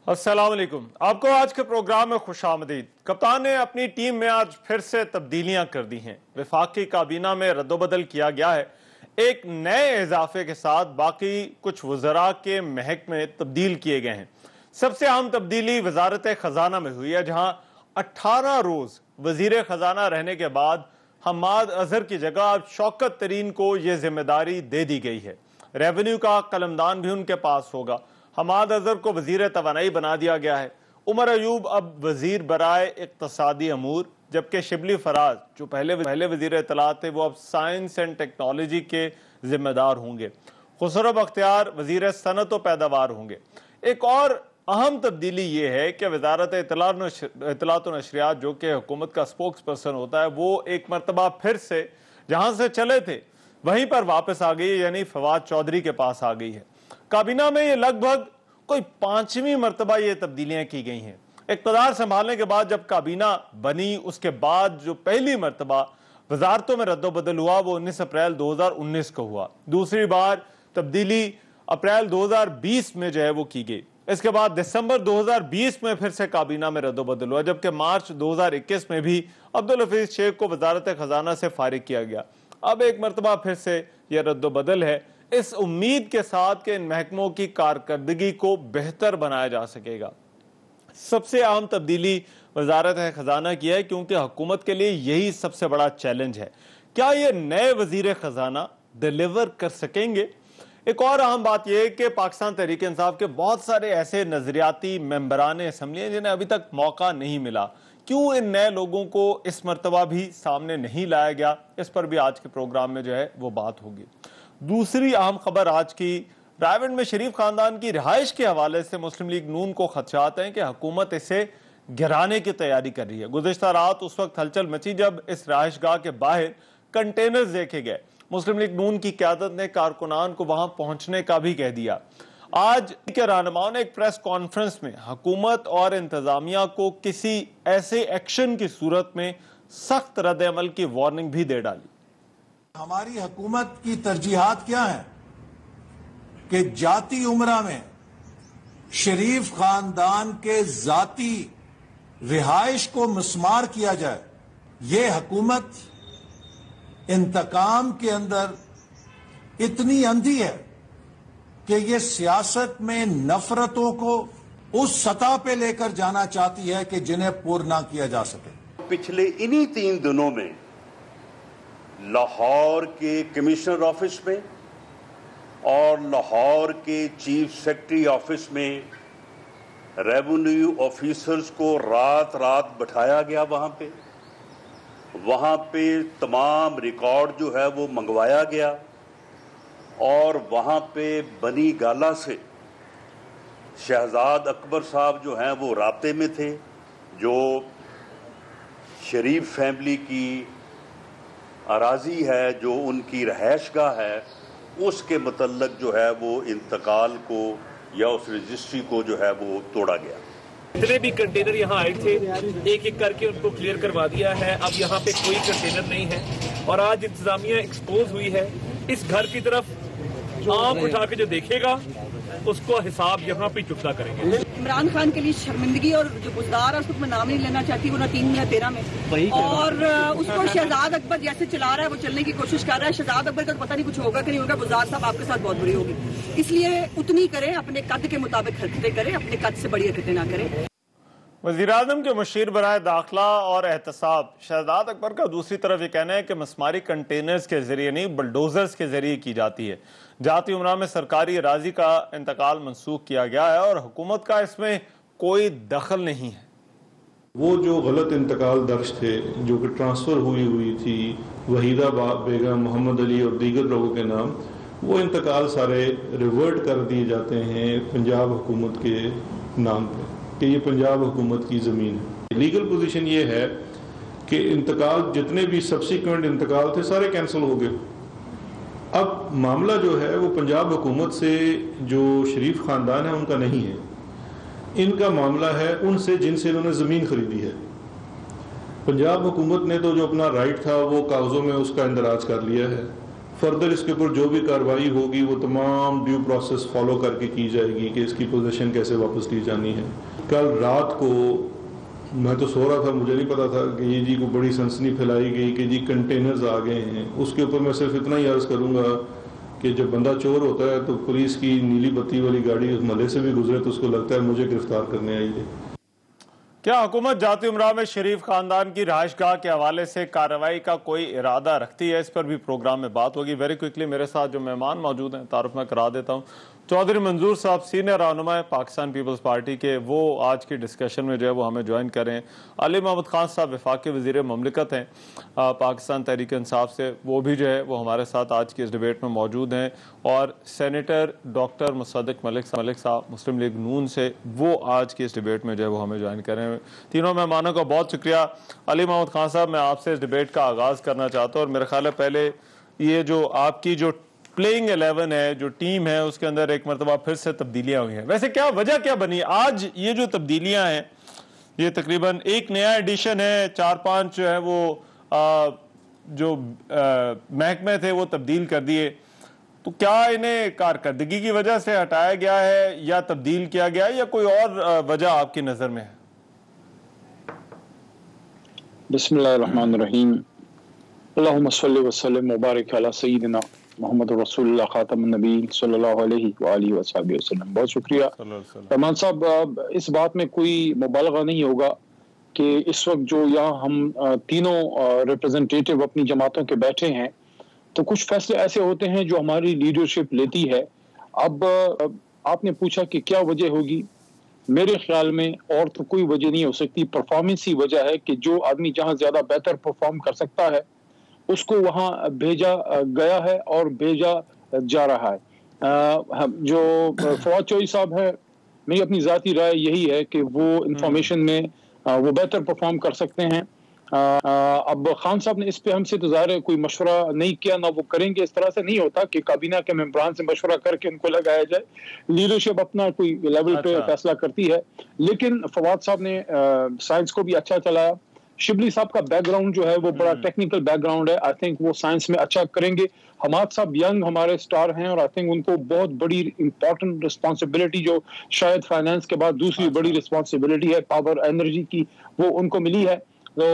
السلام علیکم، آپ کو آج کے پروگرام میں خوش آمدید۔ کپتان نے اپنی ٹیم میں آج پھر سے تبدیلیاں کر دی ہیں۔ وفاقی کابینہ میں رد و بدل کیا گیا ہے۔ ایک نئے اضافے کے ساتھ باقی کچھ وزراء کے محکمے تبدیل کیے گئے ہیں۔ سب سے اہم تبدیلی وزارت خزانہ میں ہوئی ہے، جہاں 18 روز وزیر خزانہ رہنے کے بعد حماد اظہر کی جگہ اب شوکت ترین کو یہ ذمہ داری دے دی گئی ہے۔ ریونیو کا قلمدان بھی ان کے پاس ہوگا۔ حماد اظہر کو وزیر توانائی بنا دیا گیا ہے۔ عمر ایوب اب وزیر برائے اقتصادی امور، جبکہ شبلی فراز جو پہلے وزیر اطلاعات تھے وہ اب سائنس اینڈ ٹیکنالوجی کے ذمہ دار ہوں گے۔ خسرو بختیار وزیر صنعت و پیداوار ہوں گے۔ ایک اور اہم تبدیلی یہ ہے کہ وزارت اطلاعات و نشریات جو کہ حکومت کا سپوکس پرسن ہوتا ہے، وہ ایک مرتبہ پھر سے جہاں سے چلے تھے وہیں پر واپس آ گئی ہے، یعنی فواد چودھری کے پاس آ گئی ہے۔ کابینہ میں یہ لگ بھگ کوئی 5ویں مرتبہ یہ تبدیلیاں کی گئی ہیں۔ اقتدار سنبھالنے کے بعد جب کابینہ بنی، اس کے بعد جو پہلی مرتبہ وزارتوں میں رد و بدل ہوا وہ 19 اپریل 2019 کو ہوا۔ دوسری بار تبدیلی اپریل 2020 میں جو ہے وہ کی گئی۔ اس کے بعد دسمبر 2020 میں پھر سے کابینہ میں رد و بدل ہوا، جبکہ مارچ 2021 میں بھی عبدالحفیظ شیخ کو وزارت خزانہ سے فارغ کیا گیا۔ اب ایک مرتبہ پھر سے یہ رد و بدل ہے، اس امید کے ساتھ کہ ان محکموں کی کارکردگی کو بہتر بنایا جا سکے گا۔ سب سے اہم تبدیلی وزارت خزانہ کی ہے، کیونکہ حکومت کے لیے یہی سب سے بڑا چیلنج ہے۔ کیا یہ نئے وزیر خزانہ ڈیلیور کر سکیں گے؟ ایک اور اہم بات یہ ہے کہ پاکستان تحریک انصاف کے بہت سارے ایسے نظریاتی ممبران اسمبلی ہیں جنہیں ابھی تک موقع نہیں ملا۔ کیوں ان نئے لوگوں کو اس مرتبہ بھی سامنے نہیں لایا گیا؟ اس پر بھی آج کے پروگرام میں جو ہے وہ بات ہوگی۔ دوسری اہم خبر آج کی، رائے میں شریف خاندان کی رہائش کے حوالے سے مسلم لیگ نون کو خدشات ہیں کہ حکومت اسے گرانے کی تیاری کر رہی ہے۔ گزشتہ رات اس وقت ہلچل مچی جب اس رہائش گاہ کے باہر کنٹینرز دیکھے گئے۔ مسلم لیگ نون کی قیادت نے کارکنان کو وہاں پہنچنے کا بھی کہہ دیا۔ آج کے رہنماؤں نے ایک پریس کانفرنس میں حکومت اور انتظامیہ کو کسی ایسے ایکشن کی صورت میں سخت رد عمل کی وارننگ بھی دے ڈالی۔ ہماری حکومت کی ترجیحات کیا ہیں کہ جاتی عمرہ میں شریف خاندان کے ذاتی رہائش کو مسمار کیا جائے۔ یہ حکومت انتقام کے اندر اتنی اندھی ہے کہ یہ سیاست میں نفرتوں کو اس سطح پہ لے کر جانا چاہتی ہے کہ جنہیں پور نہ کیا جا سکے۔ پچھلے انہی 3 دنوں میں لاہور کے کمشنر آفس میں اور لاہور کے چیف سیکرٹری آفس میں ریونیو آفیسرز کو رات بٹھایا گیا۔ وہاں پہ تمام ریکارڈ جو ہے وہ منگوایا گیا، اور وہاں پہ بنی گالا سے شہزاد اکبر صاحب جو ہیں وہ رابطے میں تھے، جو شریف فیملی کی اراضی ہے، جو ان کی رہائش گاہ ہے، اس کے متعلق جو ہے وہ انتقال کو یا اس رجسٹری کو جو ہے وہ توڑا گیا۔ جتنے بھی کنٹینر یہاں آئے تھے ایک ایک کر کے ان کو کلیئر کروا دیا ہے۔ اب یہاں پہ کوئی کنٹینر نہیں ہے، اور آج انتظامیہ ایکسپوز ہوئی ہے۔ اس گھر کی طرف آنکھ اٹھا کے جو دیکھے گا اس کو حساب یہاں پہ چکتا کریں گے۔ عمران خان کے لیے شرمندگی اور جو گزدار ہے اس کو میں نام نہیں لینا چاہتی، وہ نہ 3 میں 13 میں، اور اس کو شہزاد اکبر جیسے چلا رہا ہے وہ چلنے کی کوشش کر رہا ہے۔ شہزاد اکبر کا تو پتہ نہیں کچھ ہوگا کہ نہیں ہوگا، گزدار صاحب آپ کے ساتھ بہت بری ہوگی، اس لیے اتنی کریں، اپنے قد کے مطابق حرکتیں کریں، اپنے قد سے بڑی حرکتیں نہ کریں۔ وزیراعظم کے مشیر برائے داخلہ اور احتساب شہزاد اکبر کا دوسری طرف یہ کہنا ہے کہ مسماری کنٹینرز کے ذریعے نہیں بلڈوزرز کے ذریعے کی جاتی ہے۔ جاتی عمرہ میں سرکاری اراضی کا انتقال منسوخ کیا گیا ہے اور حکومت کا اس میں کوئی دخل نہیں ہے۔ وہ جو غلط انتقال درج تھے، جو کہ ٹرانسفر ہوئی تھی وحیدہ بیگم، محمد علی اور دیگر لوگوں کے نام، وہ انتقال سارے ریورٹ کر دیے جاتے ہیں پنجاب حکومت کے نام پہ کہ یہ پنجاب حکومت کی زمین ہے۔ لیگل پوزیشن یہ ہے کہ انتقال جتنے بھی سبسیکوینٹ انتقال تھے سارے کینسل ہو گئے۔ اب معاملہ جو ہے وہ پنجاب حکومت سے، جو شریف خاندان ہے ان کا نہیں ہے، ان کا معاملہ ہے ان سے جن سے انہوں نے زمین خریدی ہے۔ پنجاب حکومت نے تو جو اپنا رائٹ تھا وہ کاغذوں میں اس کا اندراج کر لیا ہے، فردر اس کے اوپر جو بھی کارروائی ہوگی وہ تمام ڈیو پروسیس فالو کر کے کی جائے گی کہ اس کی پوزیشن کیسے واپس لی جانی ہے. کل رات کو میں تو سو رہا تھا, مجھے نہیں پتا تھا کہ یہ جی کو بڑی سنسنی پھیلائی گئی کہ جی کنٹینرز آ گئے ہیں. اس کے اوپر میں صرف اتنا ہی عرض کروں گا کہ جب بندہ چور ہوتا ہے تو پولیس کی نیلی بتی والی گاڑی اس محلے سے بھی گزرے تو اس کو لگتا ہے مجھے گرفتار کرنے آئی ہے. کیا حکومت جاتی امراء میں شریف خاندان کی رہائش گاہ کے حوالے سے کارروائی کا کوئی ارادہ رکھتی ہے؟ اس پر بھی پروگرام میں بات ہوگی. ویری کوئکلی میرے ساتھ جو مہمان موجود ہیں تعارف میں کرا دیتا ہوں. چودھری منظور صاحب سینئر رہنما پاکستان پیپلز پارٹی کے, وہ آج کی ڈسکشن میں جو ہے وہ ہمیں جوائن کر رہے ہیں. علی محمد خان صاحب وفاقی وزیر مملکت ہیں پاکستان تحریک انصاف سے, وہ بھی جو ہے وہ ہمارے ساتھ آج کی اس ڈیبیٹ میں موجود ہیں. اور سینیٹر ڈاکٹر مصدق ملک صاحب مسلم لیگ نون سے, وہ آج کی اس ڈیبیٹ میں جو ہے وہ ہمیں جوائن کر رہے ہیں. تینوں مہمانوں کا بہت شکریہ. علی محمد خان صاحب, میں آپ سے اس ڈیبیٹ کا آغاز کرنا چاہتا ہوں, اور میرا خیال ہے پہلے یہ جو آپ کی جو پلینگ 11 ہے, جو ٹیم ہے, اس کے اندر ایک مرتبہ پھر سے تبدیلیاں ہوئی ہیں. ویسے کیا وجہ کیا بنی آج یہ جو تبدیلیاں ہیں؟ یہ تقریباً ایک نیا ایڈیشن ہے, 4-5 جو ہے وہ جو محکمے تھے وہ تبدیل کر دیے. تو کیا انہیں کارکردگی کی وجہ سے ہٹایا گیا ہے یا تبدیل کیا گیا ہے, یا کوئی اور وجہ آپ کی نظر میں ہے؟ بسم اللہ الرحمن الرحیم. اللہم صلی وسلم مبارک علی سیدنا محمد رسول اللہ خاتم النبی صلی اللہ علیہ وآلہ وصحبہ وسلم. بہت شکریہ رحمان صاحب. اس بات میں کوئی مبالغہ نہیں ہوگا کہ اس وقت جو یہاں ہم تینوں ریپرزنٹیٹیو اپنی جماعتوں کے بیٹھے ہیں, تو کچھ فیصلے ایسے ہوتے ہیں جو ہماری لیڈرشپ لیتی ہے. اب آپ نے پوچھا کہ کیا وجہ ہوگی, میرے خیال میں اور تو کوئی وجہ نہیں ہو سکتی. پرفارمنس ہی وجہ ہے کہ جو آدمی جہاں زیادہ بہتر پرفارم کر سکتا ہے اس کو وہاں بھیجا گیا ہے اور بھیجا جا رہا ہے. جو فواد چوہدری صاحب ہے, میری اپنی ذاتی رائے یہی ہے کہ وہ انفارمیشن میں وہ بہتر پرفارم کر سکتے ہیں. اب خان صاحب نے اس پہ ہم سے تو ظاہر ہے کوئی مشورہ نہیں کیا, نہ وہ کریں گے. اس طرح سے نہیں ہوتا کہ کابینہ کے ممبران سے مشورہ کر کے ان کو لگایا جائے. لیڈرشپ اپنا کوئی لیول پہ فیصلہ کرتی ہے. لیکن فواد صاحب نے سائنس کو بھی اچھا چلایا. شبلی صاحب کا بیک گراؤنڈ جو ہے وہ بڑا ٹیکنیکل بیک گراؤنڈ ہے. آئی تھنک وہ سائنس میں اچھا کریں گے. حماد صاحب ینگ ہمارے سٹار ہیں, اور آئی تھنک ان کو بہت بڑی امپورٹنٹ رسپانسبلٹی, جو شاید فائنانس کے بعد دوسری بڑی رسپانسبلٹی ہے, پاور انرجی کی, وہ ان کو ملی ہے. تو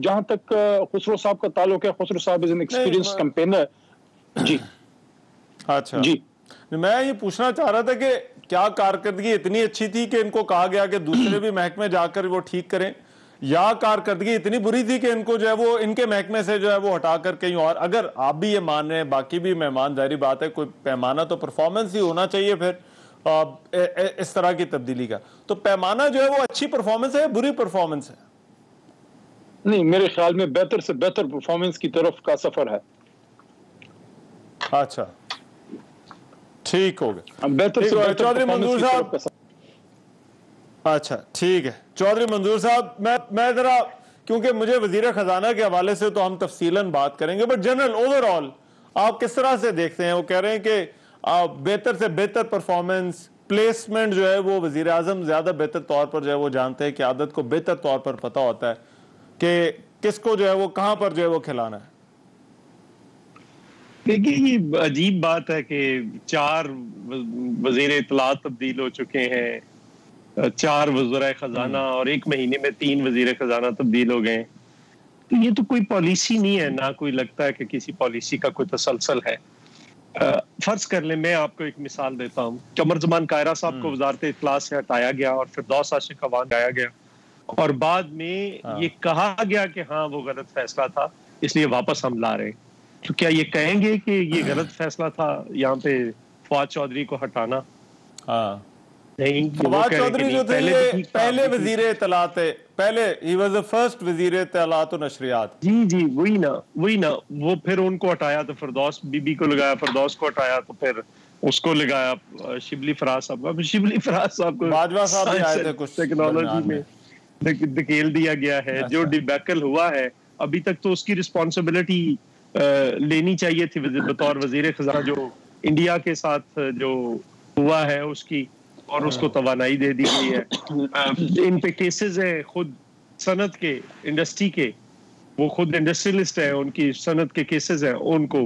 جہاں تک خسرو صاحب کا تعلق ہے, خسرو صاحب از این ایکسپیرینس کیمپینر. جی اچھا جی, میں یہ پوچھنا چاہ رہا تھا کہ کیا کارکردگی اتنی اچھی تھی کہ ان کو کہا گیا کہ دوسرے بھی محکمے جا کر وہ ٹھیک کریں, یا کارکردگی اتنی بری تھی کہ ان کو جو ہے وہ ان کے محکمے سے جو ہے وہ ہٹا کر کہیں اور؟ اگر آپ بھی یہ مان رہے ہیں, باقی بھی مہمان, ظاہری بات ہے کوئی پیمانہ تو پرفارمنس ہی ہونا چاہیے پھر اس طرح کی تبدیلی کا. تو پیمانہ جو ہے وہ اچھی پرفارمنس ہے یا بری پرفارمنس ہے؟ نہیں, میرے خیال میں بہتر سے بہتر پرفارمنس کی طرف کا سفر ہے. اچھا ٹھیک ہو گیا. بہتر سے بہتر چودھری منظور پرفارمنس کی صاحب, طرف کا سفر. اچھا ٹھیک ہے. چودھری منظور صاحب, میں ذرا, کیونکہ مجھے وزیر خزانہ کے حوالے سے تو ہم تفصیلاً بات کریں گے, بٹ جنرل اوور آل آپ کس طرح سے دیکھتے ہیں؟ وہ کہہ رہے ہیں کہ بہتر سے بہتر پرفارمنس, پلیسمنٹ جو ہے وہ وزیر اعظم زیادہ بہتر طور پر جو ہے وہ جانتے ہیں, قیادت کو بہتر طور پر پتہ ہوتا ہے کہ کس کو جو ہے وہ کہاں پر جو ہے وہ کھلانا ہے. دیکھیے, یہ عجیب بات ہے کہ 4 وزیر اطلاعات تبدیل ہو چکے ہیں, 4 وزراء خزانہ, اور 1 مہینے میں 3 وزیر خزانہ تبدیل ہو گئے. تو یہ تو کوئی پالیسی نہیں ہے, نہ کوئی لگتا ہے کہ کسی پالیسی کا کوئی تسلسل ہے. فرض کر لیں, میں آپ کو ایک مثال دیتا ہوں. قمر زمان کائرہ صاحب کو وزارت اطلاع سے ہٹایا گیا اور فردوس عاشق اخوان لایا گیا, اور بعد میں یہ کہا گیا کہ ہاں وہ غلط فیصلہ تھا اس لیے واپس ہم لا رہے ہیں. تو کیا یہ کہیں گے کہ یہ غلط فیصلہ تھا یہاں پہ فواد چودھری کو ہٹانا؟ نہیں, فواد چودھری جو تھے یہ پہلے وزیر اطلاعات تھے, پہلے he was the first وزیر اطلاعات و نشریات. جی وہی نا, وہ پھر ان کو ہٹایا تو فردوس بی بی کو لگایا, فردوس کو ہٹایا تو پھر اس کو لگایا شبلی فراز صاحب. اب شبلی فراز صاحب کو باجوہ صاحب بھی آئے تھے کچھ ٹیکنالوجی میں دھکیل دیا گیا ہے. جو ڈیبیکل ہوا ہے ابھی تک تو اس کی رسپانسبلٹی لینی چاہیے تھی بطور وزیر خزانہ, جو انڈیا کے ساتھ جو ہوا ہے اس کی, اور اس کو توانائی دے دی گئی ہے. ان پہ کیسز ہیں خود صنعت کے, انڈسٹری کے, وہ خود انڈسٹریلسٹ ہیں, ان کی صنعت کے کیسز ہیں, ان کو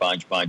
5-5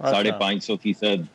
550%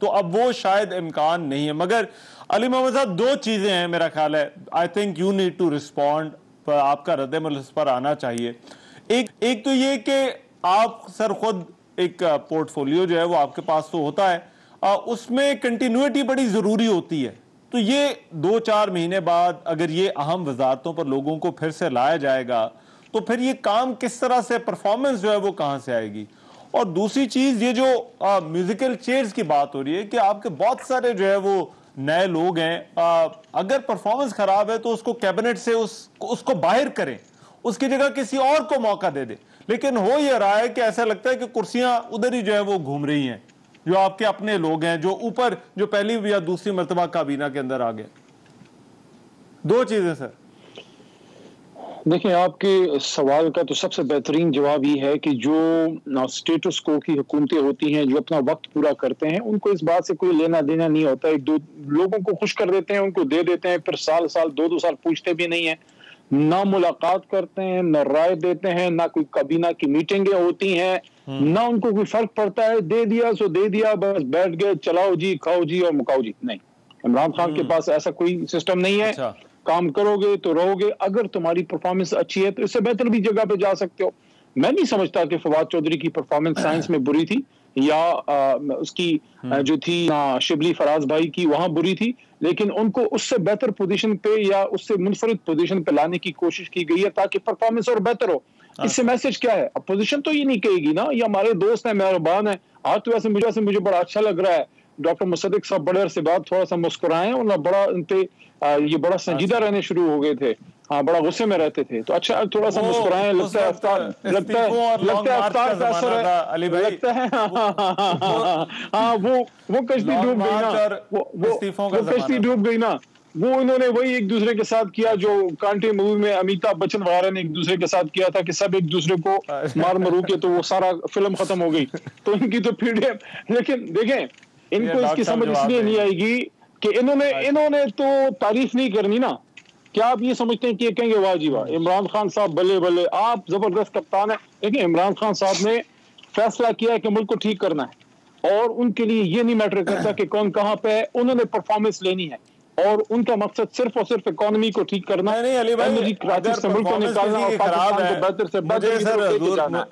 تو اب وہ شاید امکان نہیں ہے. مگر علی محمد صاحب دو چیزیں ہیں میرا خیال ہے, I think you need to respond, آپ کا رد عمل اس پر آنا چاہیے. ایک تو یہ کہ آپ سر خود ایک پورٹ فولیو جو ہے وہ آپ کے پاس تو ہوتا ہے, اس میں کنٹینیوٹی بڑی ضروری ہوتی ہے. تو یہ 2-4 مہینے بعد اگر یہ اہم وزارتوں پر لوگوں کو پھر سے لایا جائے گا تو پھر یہ کام کس طرح سے, پرفارمنس جو ہے وہ کہاں سے آئے گی؟ اور دوسری چیز یہ جو میوزیکل چیئرز کی بات ہو رہی ہے کہ آپ کے بہت سارے جو ہے وہ نئے لوگ ہیں, اگر پرفارمنس خراب ہے تو اس کو کیبنٹ سے اس کو باہر کریں, اس کی جگہ کسی اور کو موقع دے دیں. لیکن ہو یہ رہا ہے کہ ایسا لگتا ہے کہ کرسیاں ادھر ہی جو ہے وہ گھوم رہی ہیں, جو آپ کے اپنے لوگ ہیں جو اوپر جو پہلی یا دوسری مرتبہ کابینہ کے اندر آ گئے. دو چیزیں سر. دیکھیں, آپ کے سوال کا تو سب سے بہترین جواب یہ ہے کہ جو سٹیٹس کو کی حکومتیں ہوتی ہیں جو اپنا وقت پورا کرتے ہیں ان کو اس بات سے کوئی لینا دینا نہیں ہوتا. ایک دو لوگوں کو خوش کر دیتے ہیں, ان کو دے دیتے ہیں, پھر سال 2 سال پوچھتے بھی نہیں ہیں, نہ ملاقات کرتے ہیں, نہ رائے دیتے ہیں, نہ کوئی کابینہ کی میٹنگیں ہوتی ہیں, نہ ان کو کوئی فرق پڑتا ہے. دے دیا سو دے دیا, بس بیٹھ گئے, چلاؤ جی, کھاؤ جی اور مکاؤ جی. نہیں, عمران خان کے پاس ایسا کوئی سسٹم نہیں ہے. کام کرو گے تو رہو گے, اگر تمہاری پرفارمنس اچھی ہے تو اس سے بہتر بھی جگہ پہ جا سکتے ہو. میں نہیں سمجھتا کہ فواد چودھری کی پرفارمنس سائنس میں بری تھی یا اس کی جو تھی شبلی فراز بھائی کی وہاں بری تھی, لیکن ان کو اس سے بہتر پوزیشن پہ یا اس سے منفرد پوزیشن پہ لانے کی کوشش کی گئی ہے تاکہ پرفارمنس اور بہتر ہو. اس سے میسج کیا ہے؟ اپوزیشن تو یہ نہیں کہے گی نا یہ ہمارے دوست ہیں, مہربان ہیں. آج تو ویسے مجھے بڑا اچھا لگ رہا ہے, ڈاکٹر مصدق صاحب بڑے عرصے بعد تھوڑا سا مسکرائے, انہوں بڑا ان پہ یہ بڑا سنجیدہ رہنے شروع ہو گئے تھے, ہاں بڑا غصے میں رہتے تھے, تو اچھا تھوڑا سا مسکرائے. لگتا ہے افطار کا اثر ہے, لگتا ہے ہاں وہ کشتی ڈوب گئی نا, وہ کشتی ڈوب گئی نا. وہ انہوں نے وہی ایک دوسرے کے ساتھ کیا جو کانٹے مووی میں امیتابھ بچن وغیرہ نے ایک دوسرے کے ساتھ کیا تھا کہ سب ایک دوسرے کو مار مرو کے, تو وہ سارا فلم ختم ہو گئی. تو ان کی تو PDF, لیکن دیکھیں ان کو اس کی سمجھ اس لیے نہیں آئے گی کہ انہوں نے تو تعریف نہیں کرنی نا. کیا آپ یہ سمجھتے ہیں کہ یہ کہیں گے واہ جی واہ عمران خان صاحب بلے بلے آپ زبردست کپتان ہیں؟ لیکن عمران خان صاحب نے فیصلہ کیا ہے کہ ملک کو ٹھیک کرنا ہے, اور ان کے لیے یہ نہیں میٹر کرتا کہ کون کہاں پہ ہے, انہوں نے پرفارمنس لینی ہے, اور ان کا مقصد صرف اور صرف اکانومی کو ٹھیک کرنا ہے, ملک کو نکالنا اور پاکستان کو بہتر سے بہتر جانا ہے.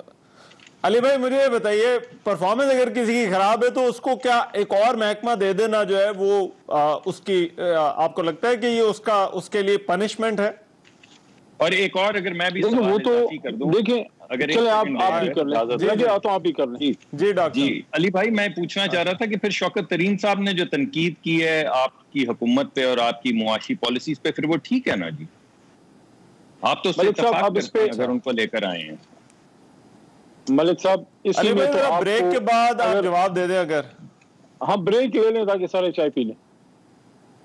علی بھائی مجھے یہ بتائیے, پرفارمنس اگر کسی کی خراب ہے تو اس کو کیا ایک اور محکمہ دے دینا جو ہے وہ اس کی, آپ کو لگتا ہے کہ یہ اس کے لیے پنشمنٹ ہے؟ اور ایک اور اگر میں بھی وہ تو دیکھیں, چلے آپ ہی کر لیں, آتا ہوں آپ ہی کر لیں. جی ڈاکٹر جی علی بھائی, میں پوچھنا چاہ رہا تھا کہ پھر شوکت ترین صاحب نے جو تنقید کی ہے آپ کی حکومت پہ اور آپ کی معاشی پالیسیز پہ, پھر وہ ٹھیک ہے نا جی؟ آپ تو اس سے اتفاق کرتے ہیں اگر ان کو لے کر آئے ہیں. ملک صاحب اسی میں تو آپ بریک کے بعد آپ جواب دے دیں. اگر ہم بریک لے لیں تاکہ سارے چائے پی لیں.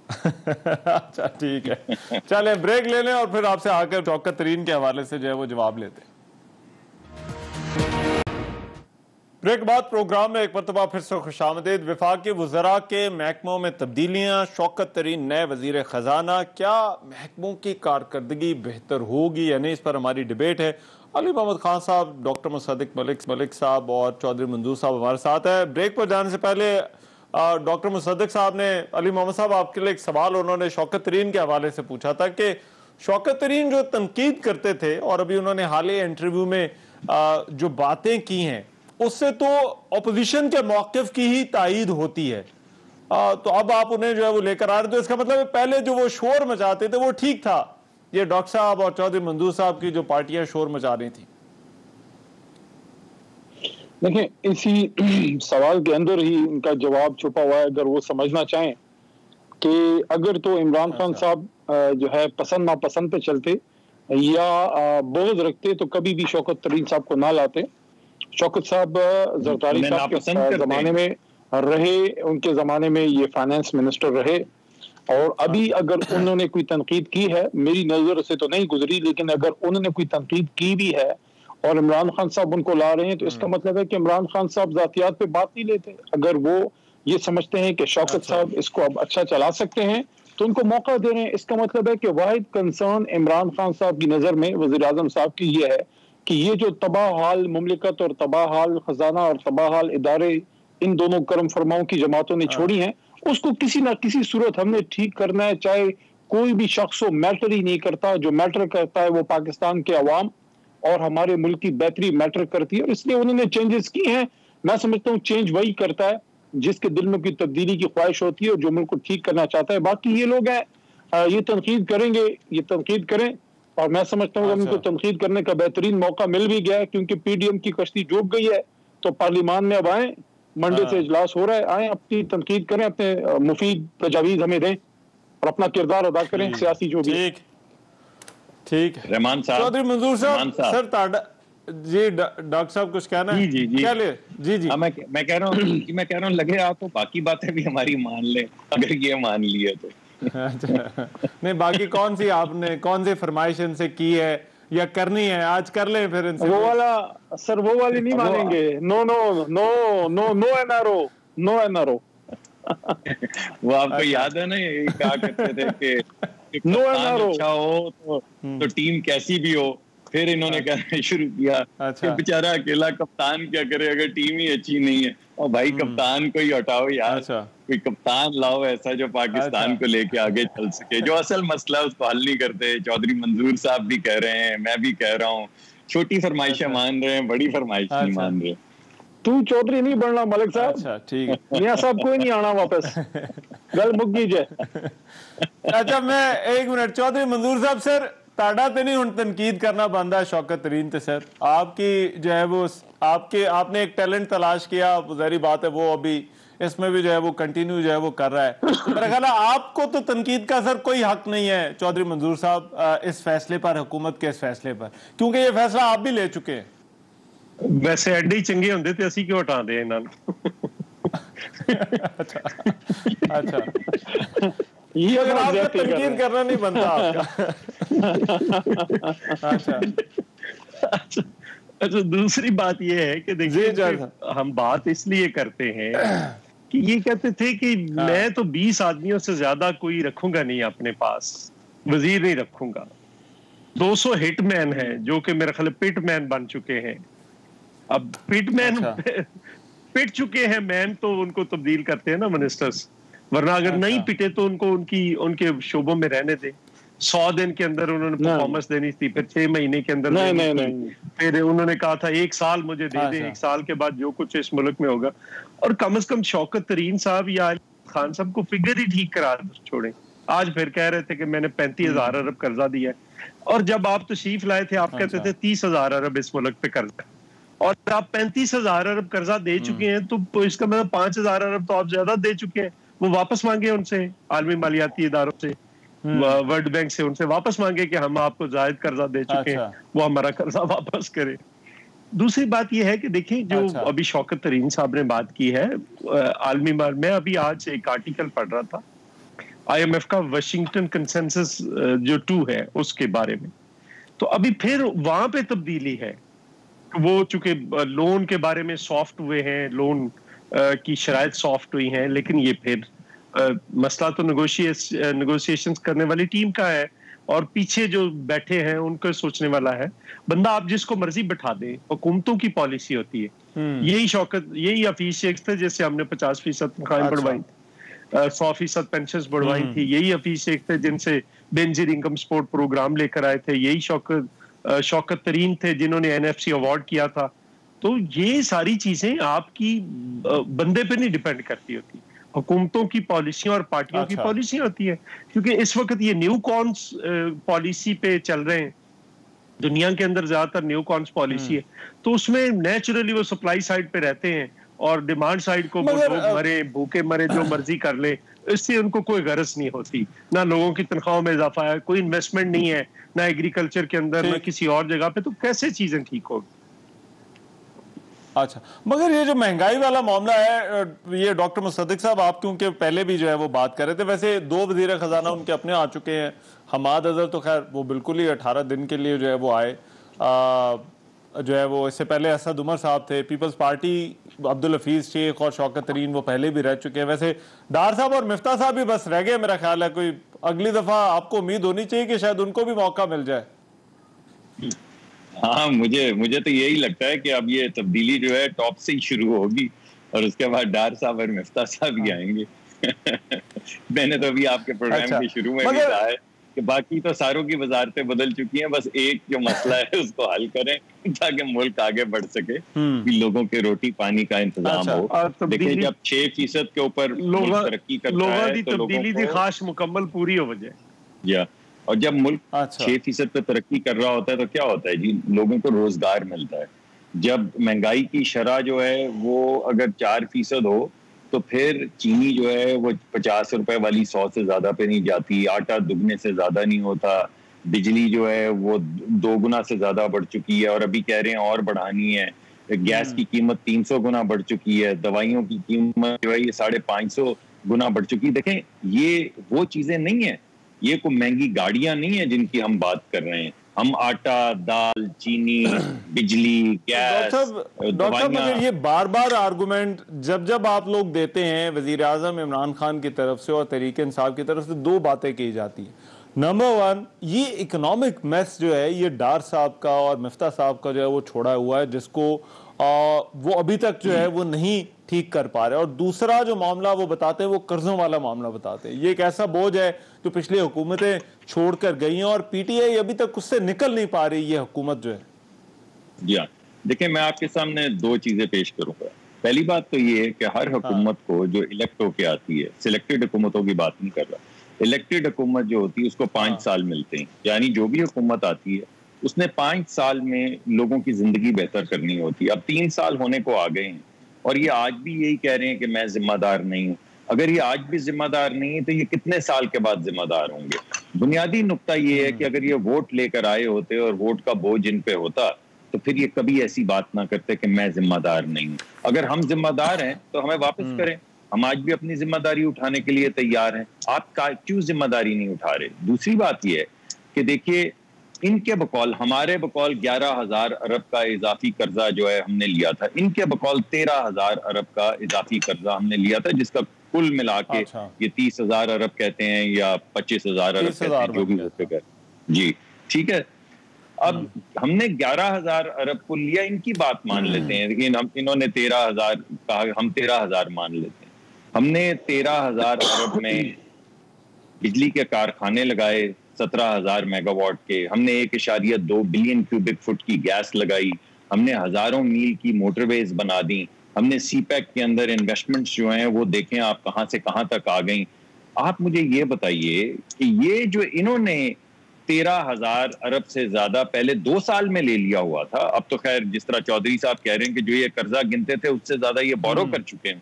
اچھا ٹھیک ہے, چلیں بریک لے لیں اور پھر آپ سے آ کر شوکت ترین کے حوالے سے جو ہے وہ جواب لیتے ہیں. بریک بعد پروگرام میں ایک مرتبہ پھر سے خوش آمدید. وفاقی وزراء کے محکموں میں تبدیلیاں, شوکت ترین نئے وزیر خزانہ, کیا محکموں کی کارکردگی بہتر ہوگی یا نہیں, اس پر ہماری ڈیبیٹ ہے. علی محمد خان صاحب, ڈاکٹر مصدق ملک صاحب اور چودھری منظور صاحب ہمارے ساتھ ہیں. بریک پر جانے سے پہلے ڈاکٹر مصدق صاحب نے, علی محمد صاحب آپ کے لیے ایک سوال انہوں نے شوکت ترین کے حوالے سے پوچھا تھا کہ شوکت ترین جو تنقید کرتے تھے اور ابھی انہوں نے حالیہ انٹرویو میں جو باتیں کی ہیں اس سے تو اپوزیشن کے موقف کی ہی تائید ہوتی ہے, تو اب آپ انہیں جو ہے وہ لے کر آ رہے تھے. اس کا مطلب ہے پہلے جو وہ شور مچاتے تھے وہ ٹھیک تھا, یہ ڈاکٹر صاحب اور چودھری منظور صاحب کی جو پارٹیاں شور مچا رہی تھیں. دیکھیں اسی سوال کے اندر ہی ان کا جواب چھپا ہوا ہے. اگر وہ سمجھنا چاہیں کہ اگر تو عمران خان صاحب جو ہے پسند ناپسند پہ چلتے یا بغض رکھتے تو کبھی بھی شوکت ترین صاحب کو نہ لاتے. شوکت صاحب زرداری صاحب کے زمانے میں رہے, ان کے زمانے میں یہ فائنانس منسٹر رہے, اور ابھی اگر انہوں نے کوئی تنقید کی ہے, میری نظر سے تو نہیں گزری, لیکن اگر انہوں نے کوئی تنقید کی بھی ہے اور عمران خان صاحب ان کو لا رہے ہیں تو اس کا مطلب ہے کہ عمران خان صاحب ذاتیات پہ بات نہیں لیتے. اگر وہ یہ سمجھتے ہیں کہ شوکت صاحب اس کو اب اچھا چلا سکتے ہیں تو ان کو موقع دے رہے ہیں. اس کا مطلب ہے کہ واحد کنسرن عمران خان صاحب کی نظر میں, وزیر اعظم صاحب کی, یہ ہے کہ یہ جو تباہ حال مملکت اور تباہ حال خزانہ اور تباہ حال ادارے ان دونوں کرم فرماؤں کی جماعتوں نے چھوڑی ہیں، اس کو کسی نہ کسی صورت ہم نے ٹھیک کرنا ہے. چاہے کوئی بھی شخص ہو، میٹر ہی نہیں کرتا. جو میٹر کرتا ہے وہ پاکستان کے عوام اور ہمارے ملک کی بہتری میٹر کرتی ہے، اور اس لیے انہوں نے چینجز کی ہیں. میں سمجھتا ہوں چینج وہی کرتا ہے جس کے دل میں کوئی تبدیلی کی خواہش ہوتی ہے اور جو ملک کو ٹھیک کرنا چاہتا ہے. باقی یہ لوگ ہیں یہ تنقید کریں گے، یہ تنقید کریں، اور میں سمجھتا ہوں کہ ان کو تنقید کرنے کا بہترین موقع مل بھی گیا ہے، کیونکہ پی ڈی ایم کی کشتی ڈوب گئی ہے. تو پارلیمان میں اب آئیں، منڈے سے اجلاس ہو رہا ہے، آئیں اپنی تنقید کریں، اپنے مفید تجاویز ہمیں دیں اور اپنا کردار ادا کریں سیاسی جو بھی. ٹھیک رحمان صاحب، چودھری منظور صاحب، سر جی ڈاکٹر صاحب کچھ کہنا ہے؟ جی میں کہہ رہا ہوں لگے آپ تو باقی باتیں بھی ہماری مان لیں اگر یہ مان لیے تو. نہیں باقی کون سی فرمائش ان سے کی ہے یا کرنی ہے، آج کر لیں پھر ان سے. وہ والا سر وہ والی نہیں مانیں گے. نو نو نو نو نو این آر او، نو این آر او. وہ آپ کو یاد ہے نا یہ کہا کرتے تھے کہ نو این آر او اچھا ہو تو ٹیم کیسی بھی ہو. پھر انہوں نے کہنا شروع کیا کہ بیچارہ اکیلا کپتان کیا کرے اگر ٹیم ہی اچھی نہیں ہے. اور بھائی کپتان کو ہی ہٹاؤ یار، کوئی کپتان لاؤ ایسا جو پاکستان کو لے کے آگے چل سکے. جو اصل مسئلہ اس کو حل نہیں کرتے. چودھری منظور صاحب بھی کہہ رہے ہیں، میں بھی کہہ رہا ہوں، چھوٹی فرمائشیں مان رہے ہیں، بڑی فرمائش نہیں مان رہے. تو چودھری نہیں بننا ملک صاحب. اچھا ٹھیک ہے، میاں صاحب کوئی نہیں آنا واپس، گل مک گئی. اچھا میں ایک منٹ، چودھری منظور صاحب سر تاڑا تے نہیں ہن تنقید کرنا بندا ہے شوکت ترین تے سر. آپ کی جو ہے وہ آپ نے ایک ٹیلنٹ تلاش کیا، ظاہری بات ہے وہ ابھی اس میں بھی جو ہے وہ کنٹینیو جو ہے وہ کر رہا ہے. میرا خیال ہے آپ کو تو تنقید کا سر کوئی حق نہیں ہے چودھری منظور صاحب اس فیصلے پر، حکومت کے اس فیصلے پر، کیونکہ یہ فیصلہ آپ بھی لے چکے ہیں. ویسے ایڈے ہی چنگے ہوندے تے اسی کیوں ہٹا دے انہاں نوں. اچھا یہ اگر آپ کا تنقید کرنا نہیں بنتا آپ کا. اچھا دوسری بات یہ ہے کہ دیکھیے ہم بات اس لیے کرتے ہیں کہ یہ کہتے تھے کہ میں تو 20 آدمیوں سے زیادہ کوئی رکھوں گا نہیں اپنے پاس، وزیر نہیں رکھوں گا. 200 ہٹ مین ہیں جو کہ میرا خیال پٹ مین بن چکے ہیں. اب پٹ مین پٹ چکے ہیں مین تو ان کو تبدیل کرتے ہیں نا منسٹرز، ورنہ اگر نہیں پٹے تو ان کو ان کے شعبوں میں رہنے دیں. 100 دن کے اندر انہوں نے پرفارمنس دینی تھی، پھر 6 مہینے کے اندر پھر انہوں نے کہا تھا 1 سال مجھے دے دیں، 1 سال کے بعد جو کچھ اس ملک میں ہوگا. اور کم از کم شوکت ترین صاحب یا خان صاحب کو فگر ہی ٹھیک کرا چھوڑیں. آج پھر کہہ رہے تھے کہ میں نے 35,000 ارب قرضہ دیا ہے، اور جب آپ تشریف لائے تھے آپ کہتے تھے 30,000 ارب اس ملک پہ قرضہ، اور آپ 35,000 ارب قرضہ دے چکے ہیں تو اس کا مطلب 5,000 ارب تو آپ زیادہ دے چکے ہیں. وہ واپس مانگے ان سے، عالمی مالیاتی اداروں سے، ورلڈ بینک سے، ان سے واپس مانگے کہ ہم آپ کو زائد قرضہ دے چکے ہیں، وہ ہمارا قرضہ واپس کرے. دوسری بات یہ ہے کہ دیکھیں جو ابھی شوکت ترین صاحب نے بات کی ہے عالمی میں ابھی آج ایک آرٹیکل پڑھ رہا تھا آئی ایم ایف کا واشنگٹن کنسنسس جو 2 ہے اس کے بارے میں. تو ابھی پھر وہاں پہ تبدیلی ہے. وہ چونکہ لون کے بارے میں سافٹ ہوئے ہیں، لون کی شرائط سافٹ ہوئی ہیں، لیکن یہ پھر مسئلہ تو نیگوشیشنز کرنے والی ٹیم کا ہے، اور پیچھے جو بیٹھے ہیں ان کو سوچنے والا ہے. بندہ آپ جس کو مرضی بٹھا دیں، حکومتوں کی پالیسی ہوتی ہے. یہی حفیظ شیخ تھے جس سے ہم نے 50% تنخواہیں بڑھوائی تھی، 100% پینشنز بڑھوائی تھی. یہی حفیظ شیخ تھے جن سے بینظیر انکم سپورٹ پروگرام لے کر آئے تھے. یہی شوکت ترین تھے جنہوں نے NFC ایوارڈ کیا تھا. تو یہ ساری چیزیں آپ کی بندے پہ نہیں ڈیپینڈ کرتی ہوتی، حکومتوں کی پالیسیاں اور پارٹیوں کی پالیسیاں ہوتی ہیں. کیونکہ اس وقت یہ نیو کارنز پالیسی پہ چل رہے ہیں، دنیا کے اندر زیادہ تر نیو کارنز پالیسی ہے. تو اس میں نیچرلی وہ سپلائی سائڈ پہ رہتے ہیں، اور ڈیمانڈ سائڈ کو لوگ مرے بھوکے مرے جو مرضی کر لیں، اس سے ان کو کوئی غرض نہیں ہوتی. نہ لوگوں کی تنخواہوں میں اضافہ ہے، کوئی انویسٹمنٹ نہیں ہے، نہ ایگریکلچر کے اندر، نہ کسی اور جگہ پہ. تو کیسے چیزیں ٹھیک ہوگی؟ اچھا مگر یہ جو مہنگائی والا معاملہ ہے، یہ ڈاکٹر مصدق صاحب آپ کیونکہ پہلے بھی جو ہے وہ بات کر رہے تھے، ویسے 2 وزیر خزانہ ان کے اپنے آ چکے ہیں. حماد اظہر تو خیر وہ بالکل ہی 18 دن کے لیے جو ہے وہ آئے، جو ہے وہ اس سے پہلے اسد عمر صاحب تھے. پیپلز پارٹی عبدالحفیظ شیخ اور شوکت ترین وہ پہلے بھی رہ چکے ہیں. ویسے ڈار صاحب اور مفتاح صاحب بھی بس رہ گئے میرا خیال ہے. کوئی اگلی دفعہ آپ کو امید ہونی چاہیے کہ شاید ان کو بھی موقع مل جائے. ہاں مجھے تو یہی لگتا ہے کہ اب یہ تبدیلی جو ہے ٹاپ سے ہی شروع ہوگی. اور اس کے بعد ڈار صاحب اور مفتاح صاحب بھی آئیں گے. میں نے تو ابھی آپ کے پروگرام کے شروع میں بھی کہا ہے کہ باقی تو ساروں کی وزارتیں بدل چکی ہیں, بس ایک جو مسئلہ ہے اس کو حل کریں تاکہ ملک آگے بڑھ سکے, لوگوں کے روٹی پانی کا انتظام ہو. دیکھیں جب 6% کے اوپر ترقی کرتا ہے تو تبدیلی دی خواہش مکمل پوری ہو جائے. اور جب ملک 6% پہ ترقی کر رہا ہوتا ہے تو کیا ہوتا ہے جی, لوگوں کو روزگار ملتا ہے. جب مہنگائی کی شرح جو ہے وہ اگر 4% ہو تو پھر چینی جو ہے وہ 50 روپے والی 100 سے زیادہ پہ نہیں جاتی, آٹا دگنے سے زیادہ نہیں ہوتا, بجلی جو ہے وہ 2 گنا سے زیادہ بڑھ چکی ہے اور ابھی کہہ رہے ہیں اور بڑھانی ہے, گیس کی قیمت 300 گنا بڑھ چکی ہے, دوائیوں کی قیمت جو ہے یہ 550 گنا بڑھ چکی ہے. دیکھیں یہ وہ چیزیں نہیں ہیں, یہ کوئی مہنگی گاڑیاں نہیں ہیں جن کی ہم بات کر رہے ہیں. ہم آٹا, دال, چینی, بجلی, گیس, ڈاکٹر صاحب مگر یہ بار بار آرگومنٹ جب آپ لوگ دیتے ہیں وزیر اعظم عمران خان کی طرف سے اور تحریک انصاف کی طرف سے, 2 باتیں کی جاتی ہیں. نمبر 1, یہ اکنامک میس جو ہے یہ ڈار صاحب کا اور مفتاح صاحب کا جو ہے وہ چھوڑا ہوا ہے, جس کو وہ ابھی تک جو ہے وہ نہیں ٹھیک کر پا رہے. اور دوسرا جو معاملہ وہ بتاتے ہیں وہ قرضوں والا معاملہ بتاتے ہیں. یہ ایک ایسا بوجھ ہے جو پچھلی حکومتیں چھوڑ کر گئی ہیں اور پی ٹی آئی ابھی تک اس سے نکل نہیں پا رہی یہ حکومت جو ہے. جی ہاں, دیکھیں میں آپ کے سامنے 2 چیزیں پیش کروں گا. پہلی بات تو یہ ہے کہ ہر حکومت کو جو الیکٹ ہو کے آتی ہے, سلیکٹڈ حکومتوں کی بات نہیں کر رہا, الیکٹڈ حکومت جو ہوتی ہے اس کو 5 سال ملتے ہیں. یعنی جو بھی حکومت آتی ہے اس نے 5 سال میں لوگوں کی زندگی بہتر کرنی ہوتی ہے. اب 3 سال ہونے کو آ گئے ہیں اور یہ آج بھی یہی کہہ رہے ہیں کہ میں ذمہ دار نہیں ہوں. اگر یہ آج بھی ذمہ دار نہیں ہے تو یہ کتنے سال کے بعد ذمہ دار ہوں گے؟ بنیادی نقطہ یہ ہے کہ اگر یہ ووٹ لے کر آئے ہوتے اور ووٹ کا بوجھ ان پہ ہوتا تو پھر یہ کبھی ایسی بات نہ کرتے کہ میں ذمہ دار نہیں ہوں. اگر ہم ذمہ دار ہیں تو ہمیں واپس کریں, ہم آج بھی اپنی ذمہ داری اٹھانے کے لیے تیار ہیں. آپ کیوں ذمہ داری نہیں اٹھا رہے؟ دوسری بات یہ ہے کہ دیکھیے ان کے بقول, ہمارے بقول 11,000 ارب کا اضافی قرضہ جو ہے ہم نے لیا تھا, ان کے بقول 13,000 ارب کا اضافی قرضہ ہم نے لیا تھا, جس کا کل ملا کے یہ 30,000 ارب کہتے ہیں یا 25,000 ارب کہتے ہیں, جو بھی ہوتے گئے. جی ٹھیک ہے, اب ہم نے 11,000 ارب کو لیا, ان کی بات مان لیتے ہیں, لیکن انہوں نے 13,000 کہا, ہم 13,000 مان لیتے ہیں. ہم نے 13,000 ارب میں بجلی کے کارخانے لگائے 17,000 میگا واٹ کے, ہم نے 1.2 بلین کیوبک فٹ کی گیس لگائی, ہم نے ہزاروں میل کی موٹر ویز بنا دی, ہم نے سی پیک کے اندر انویسٹمنٹس جو ہیں وہ دیکھیں آپ کہاں سے کہاں تک آ گئیں. آپ مجھے یہ بتائیے کہ یہ جو انہوں نے 13,000 ارب سے زیادہ پہلے 2 سال میں لے لیا ہوا تھا, اب تو خیر جس طرح چودھری صاحب کہہ رہے ہیں کہ جو یہ قرضہ گنتے تھے اس سے زیادہ یہ بورو کر چکے ہیں,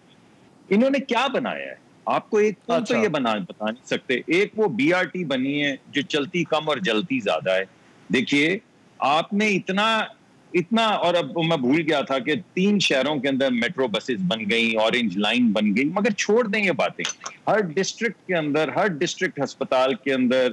انہوں نے کیا بنایا ہے؟ آپ کو ایک پل تو یہ بتا نہیں سکتے. ایک وہ بی آر ٹی بنی ہے جو چلتی کم اور جلتی زیادہ ہے. دیکھیے آپ نے اتنا اور اب میں بھول گیا تھا کہ 3 شہروں کے اندر میٹرو بسز بن گئی, اورنج لائن بن گئی, مگر چھوڑ دیں یہ باتیں. ہر ڈسٹرکٹ کے اندر, ہر ڈسٹرکٹ ہسپتال کے اندر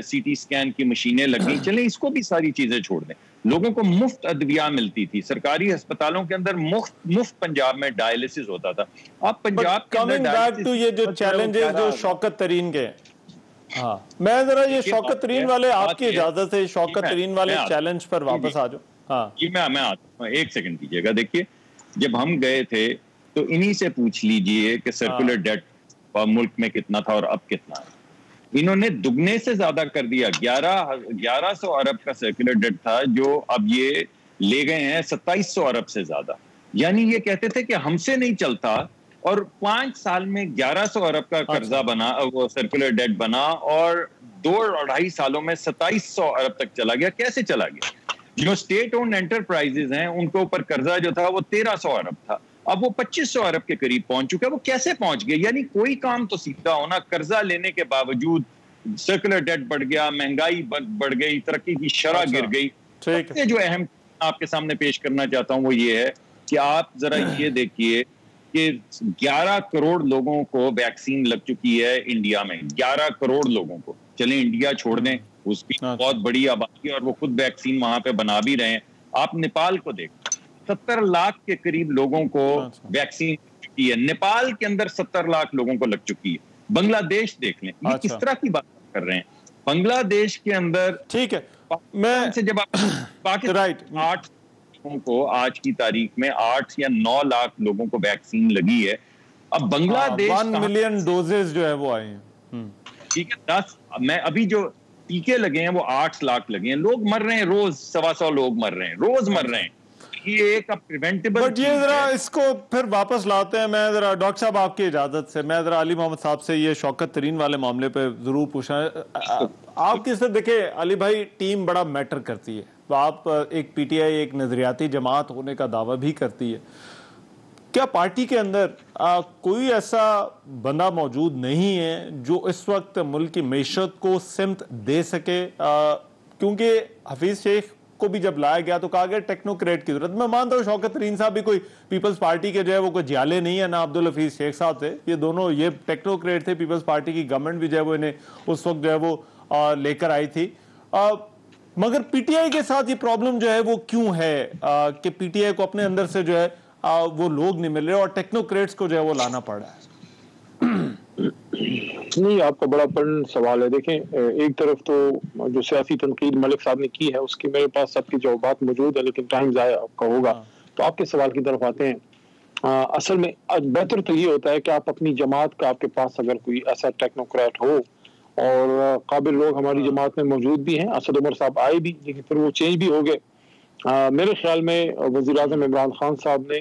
سی ٹی اسکین کی مشینیں لگ گئی. چلیں اس کو بھی ساری چیزیں چھوڑ دیں. لوگوں کو مفت ادویہ ملتی تھی, سرکاری ہسپتالوں کے اندر مفت پنجاب میں ڈائلسس ہوتا تھا. آپ پنجاب کے اندر یہ جو چیلنجز جو شوکت ترین کے, ہاں میں ذرا یہ شوکت ترین والے آپ کی اجازت سے شوکت ترین والے چیلنج پر واپس آ جاؤ. ہاں جی میں آتا ہوں, 1 سیکنڈ دیجیے گا. دیکھیے جب ہم گئے تھے تو انہی سے پوچھ لیجئے کہ سرکولر ڈیٹ ملک میں کتنا تھا اور اب کتنا ہے. انہوں نے دگنے سے زیادہ کر دیا. 1100 ارب کا سرکولر ڈیٹ تھا جو اب یہ لے گئے ہیں 2700 ارب سے زیادہ. یعنی یہ کہتے تھے کہ ہم سے نہیں چلتا اور 5 سال میں 1100 ارب کا قرضہ بنا, وہ سرکولر ڈیٹ بنا, اور 2-2.5 سالوں میں 2700 ارب تک چلا گیا. کیسے چلا گیا؟ جو اسٹیٹ اونڈ انٹرپرائزز ہیں ان کے اوپر قرضہ جو تھا وہ 1300 ارب تھا, اب وہ 2500 ارب کے قریب پہنچ چکا ہے. وہ کیسے پہنچ گئے؟ یعنی کوئی کام تو سیدھا ہونا. قرضہ لینے کے باوجود سرکولر ڈیٹ بڑھ گیا, مہنگائی بڑھ گئی, ترقی کی شرح گر گئی. جو اہم آپ کے سامنے پیش کرنا چاہتا ہوں وہ یہ ہے کہ آپ ذرا یہ دیکھیے کہ 11 کروڑ لوگوں کو ویکسین لگ چکی ہے انڈیا میں. 11 کروڑ لوگوں کو. چلیں انڈیا چھوڑ دیں, اس کی بہت بڑی آبادی اور وہ خود ویکسین وہاں پہ بنا بھی رہے ہیں. آپ نیپال کو دیکھیں, 70 لاکھ کے قریب لوگوں کو ویکسین لگ چکی ہے. نیپال کے اندر 70 لاکھ لوگوں کو لگ چکی ہے. بنگلہ دیش دیکھ لیں, یہ کس طرح کی بات کر رہے ہیں. بنگلہ دیش کے اندر ٹھیک ہے, میں سے جب آپ پاکستان لوگوں کو آج کی تاریخ میں 8 یا 9 لاکھ لوگوں کو ویکسین لگی ہے. اب بنگلہ دیش 1 ملین ڈوزز جو ہے وہ آئے ہیں. ٹھیک ہے, 10 میں ابھی جو ٹیکے لگے ہیں وہ 8 لاکھ لگے ہیں. لوگ مر رہے ہیں روز, 125 لوگ مر رہے ہیں, روز مر رہے ہیں. یہ ایک پریونٹیبل. بٹ یہ ذرا اس کو پھر واپس لاتے ہیں. میں ذرا ڈاکٹر صاحب آپ کی اجازت سے میں ذرا علی محمد صاحب سے یہ شوکت ترین والے معاملے پہ ضرور پوچھنا. آپ کس سے دیکھیں علی بھائی, ٹیم بڑا میٹر کرتی ہے. آپ ایک پی ٹی آئی ایک نظریاتی جماعت ہونے کا دعویٰ بھی کرتی ہے. کیا پارٹی کے اندر کوئی ایسا بندہ موجود نہیں ہے جو اس وقت ملک کی معیشت کو سمت دے سکے؟ کیونکہ حفیظ شیخ کو بھی جب لایا گیا تو کہا گیا ٹیکنوکریٹ کی ضرورت. میں مانتا ہوں شوکت ترین صاحب بھی کوئی پیپلز پارٹی کے جو ہے وہ کوئی جیالے نہیں ہے, نہ عبدالحفیظ شیخ صاحب تھے. یہ دونوں یہ ٹیکنوکریٹ تھے. پیپلز پارٹی کی گورنمنٹ بھی جو ہے وہ انہیں اس وقت جو ہے وہ لے کر آئی تھی. مگر پی ٹی آئی کے ساتھ یہ پرابلم جو ہے وہ کیوں ہے کہ پی ٹی آئی کو اپنے اندر سے جو ہے وہ لوگ نہیں مل رہے اور ٹیکنوکریٹس کو جو ہے وہ لانا پڑ رہا ہے؟ نہیں, آپ کا بڑا پرن سوال ہے. دیکھیں, ایک طرف تو جو سیاسی تنقید ملک صاحب نے کی ہے اس کی میرے پاس سب کی جوابات موجود ہے, لیکن ٹائم ضائع آپ کا ہوگا. تو آپ کے سوال کی طرف آتے ہیں. اصل میں بہتر تو یہ ہوتا ہے کہ آپ اپنی جماعت کا, آپ کے پاس اگر کوئی ایسا ٹیکنوکریٹ ہو اور قابل لوگ ہماری جماعت میں موجود بھی ہیں. اسد عمر صاحب آئے بھی لیکن پھر وہ چینج بھی ہو گئے. میرے خیال میں وزیر اعظم عمران خان صاحب نے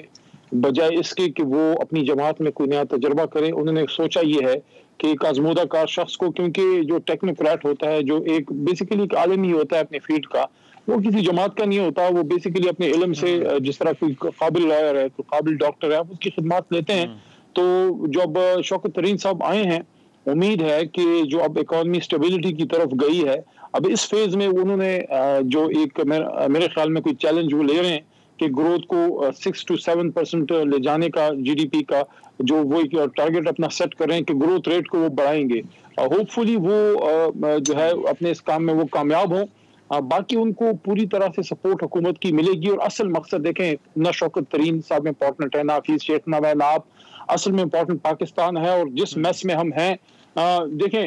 بجائے اس کے کہ وہ اپنی جماعت میں کوئی نیا تجربہ کرے, انہوں نے سوچا یہ ہے کہ ایک آزمودہ کار شخص کو, کیونکہ جو ٹیکنوکریٹ ہوتا ہے جو ایک بیسیکلی ایک عالمی ہوتا ہے اپنے فیلڈ کا, وہ کسی جماعت کا نہیں ہوتا. وہ بیسیکلی اپنے علم سے, جس طرح کوئی قابل لائر ہے, کوئی قابل ڈاکٹر ہے, اس کی خدمات لیتے ہیں. تو جب شوکت ترین صاحب آئے ہیں, امید ہے کہ جو اب اکانومی اسٹیبلٹی کی طرف گئی ہے, اب اس فیز میں انہوں نے جو ایک میرے خیال میں کوئی چیلنج وہ لے رہے ہیں کہ گروتھ کو 6 to 7% لے جانے کا, جی ڈی پی کا جو وہ ٹارگیٹ اپنا سیٹ کر رہے ہیں کہ گروتھ ریٹ کو وہ بڑھائیں گے. ہوپ فلی وہ جو ہے اپنے اس کام میں وہ کامیاب ہوں. باقی ان کو پوری طرح سے سپورٹ حکومت کی ملے گی. اور اصل مقصد دیکھیں, نہ شوکت ترین صاحب امپورٹنٹ ہے, نہ حفیظ شیخ, نہ میں, نہ آپ. اصل میں امپورٹنٹ پاکستان ہے. اور جس میس میں ہم ہیں, دیکھیں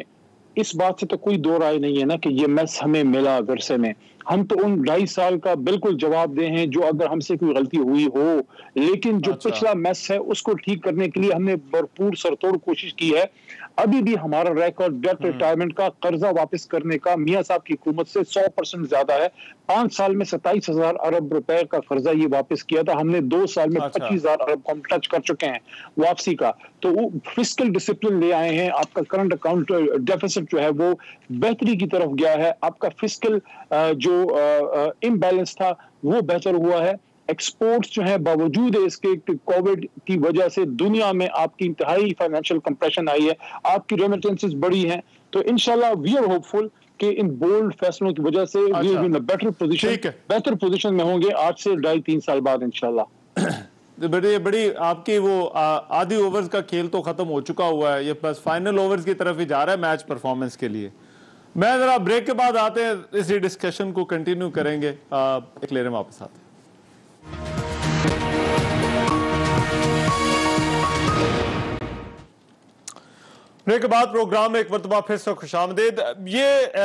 اس بات سے تو کوئی دو رائے نہیں ہے نا کہ یہ میس ہمیں ملا ورثے میں. ہم تو ان 2.5 سال کا بالکل جواب دے ہیں جو اگر ہم سے کوئی غلطی ہوئی ہو, لیکن جو پچھلا میس ہے اس کو ٹھیک کرنے کے لیے ہم نے بھرپور سرتوڑ کوشش کی ہے. ابھی بھی ہمارا ریکارڈ ڈیٹ ریٹائرمنٹ کا, قرضہ واپس کرنے کا میاں صاحب کی حکومت سے 100% زیادہ ہے. 5 سال میں 27,000 ارب روپے کا قرضہ یہ واپس کیا تھا ہم نے. 2 سال میں 25,000 ارب کو ہم ٹچ کر چکے ہیں واپسی کا. تو وہ فسکل ڈسپلن لے آئے ہیں. آپ کا کرنٹ اکاؤنٹ ڈیفیسٹ جو ہے وہ بہتری کی طرف گیا ہے. آپ کا فسکل جو امبیلنس تھا وہ بہتر ہوا ہے. ایکسپورٹس جو ہیں باوجود اس کے کووڈ کی وجہ سے دنیا میں آپ کی انتہائی فائنینشیل کمپریشن آئی ہے. آپ کی ریمیٹنسز بڑی ہیں. تو انشاءاللہ وی آر ہوپ فل کہ ان بولڈ فیصلوں کی وجہ سے we will be in better position, بہتر پوزیشن میں ہوں گے آج سے 2.5-3 سال بعد انشاءاللہ. بڑی آپ کی وہ آدھی اوورز کا کھیل تو ختم ہو چکا ہوا ہے, یہ بس فائنل اوورز کی طرف ہی جا رہا ہے میچ پرفارمنس کے لیے. میں ذرا بریک کے بعد آتے ہیں, اسی ڈسکشن کو کنٹینیو کریں گے. ایک لے رہے ہیں واپس آتے ہیں. بریک کے بعد پروگرام میں ایک مرتبہ پھر سے خوش آمدید. یہ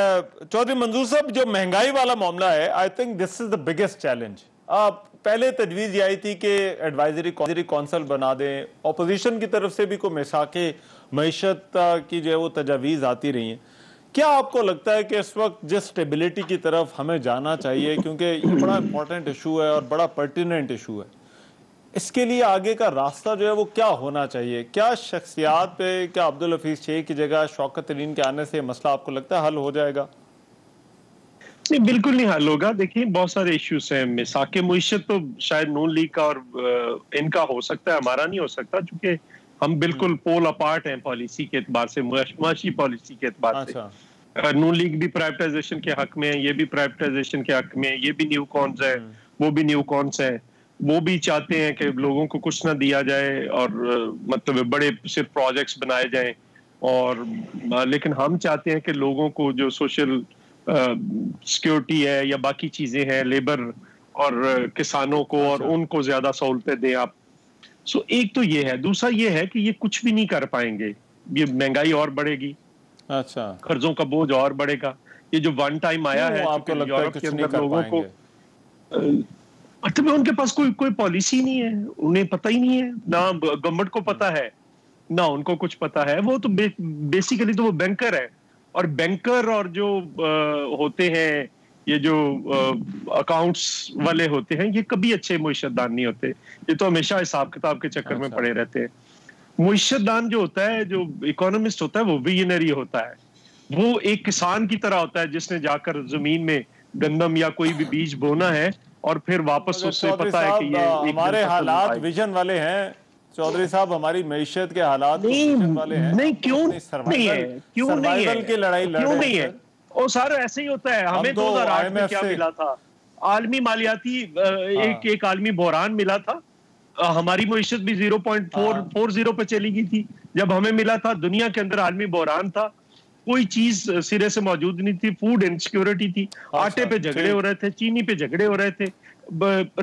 چودھری منظور صاحب جو مہنگائی والا معاملہ ہے, I think this is the biggest challenge. پہلے تجویز یہ آئی تھی کہ ایڈوائزری کونسل بنا دیں, اپوزیشن کی طرف سے بھی کوئی میثاق معیشت کی جو ہے وہ تجاویز آتی رہی ہیں. کیا آپ کو لگتا ہے کہ اس وقت جس اسٹیبلٹی کی طرف ہمیں جانا چاہیے, کیونکہ یہ بڑا امپورٹنٹ ایشو ہے اور بڑا پرٹیننٹ ایشو ہے, اس کے لیے آگے کا راستہ جو ہے وہ کیا ہونا چاہیے؟ کیا شخصیات پہ, کیا عبدالحفیظ شیخ کی جگہ شوکت ترین کے آنے سے یہ مسئلہ آپ کو لگتا ہے حل ہو جائے گا؟ نہیں, بالکل نہیں حل ہوگا. دیکھیں بہت سارے ایشوز ہیں. میثاق معیشت تو شاید نون لیگ کا اور ان کا ہو سکتا ہے, ہمارا نہیں ہو سکتا, چونکہ ہم بالکل پول اپارٹ ہیں پالیسی کے اعتبار سے, معاشی پالیسی کے اعتبار سے. نون لیگ بھی پرائیویٹائزیشن کے حق میں ہے, یہ بھی پرائیویٹائزیشن کے حق میں ہے, یہ بھی نیو کونز ہے, وہ بھی نیو کونز ہے. وہ بھی چاہتے ہیں کہ لوگوں کو کچھ نہ دیا جائے اور مطلب بڑے صرف پروجیکٹس بنائے جائیں. اور لیکن ہم چاہتے ہیں کہ لوگوں کو جو سوشل سیکیورٹی ہے یا باقی چیزیں ہیں, لیبر اور کسانوں کو, اور ان کو زیادہ سہولتیں دیں آپ. سو ایک تو یہ ہے. دوسرا یہ ہے کہ یہ کچھ بھی نہیں کر پائیں گے, یہ مہنگائی اور بڑھے گی, قرضوں کا بوجھ اور بڑھے گا. یہ جو ون ٹائم آیا ہے یورپ کے اندر لوگوں کو مطلب ان کے پاس کوئی پالیسی نہیں ہے, انہیں پتہ ہی نہیں ہے, نہ گورنمنٹ کو پتہ ہے نہ ان کو کچھ پتا ہے. وہ تو بیسیکلی تو وہ بینکر ہے, اور بینکر اور جو ہوتے ہیں یہ جو اکاؤنٹس والے ہوتے ہیں یہ کبھی اچھے معیشت دان نہیں ہوتے, یہ تو ہمیشہ حساب کتاب کے چکر میں پڑے رہتے ہیں. معیشت دان جو ہوتا ہے, جو اکانومسٹ ہوتا ہے, وہ ویژنری ہوتا ہے, وہ ایک کسان کی طرح ہوتا ہے جس نے جا کر زمین میں گندم یا کوئی بھی بیج بونا ہے اور پھر واپس اس سے پتا ہے کہ یہ ہمارے حالات ویژن والے ہیں. چودھری صاحب ہماری معیشت کے حالات والے ہیں. نہیں, کیوں نہیں ہے, کیوں نہیں ہے, کی لڑائی کیوں نہیں ہے, اور سارا ایسے ہی ہوتا ہے. ہمیں 2008 میں کیا ملا تھا, عالمی مالیاتی ایک عالمی بحران ملا تھا, ہماری معیشت بھی 0.440 پہ چلی گئی تھی. جب ہمیں ملا تھا دنیا کے اندر عالمی بحران تھا, کوئی چیز سرے سے موجود نہیں تھی, فوڈ انسیکیورٹی تھی, آٹے پہ جھگڑے ہو رہے تھے, چینی پہ جھگڑے ہو رہے تھے,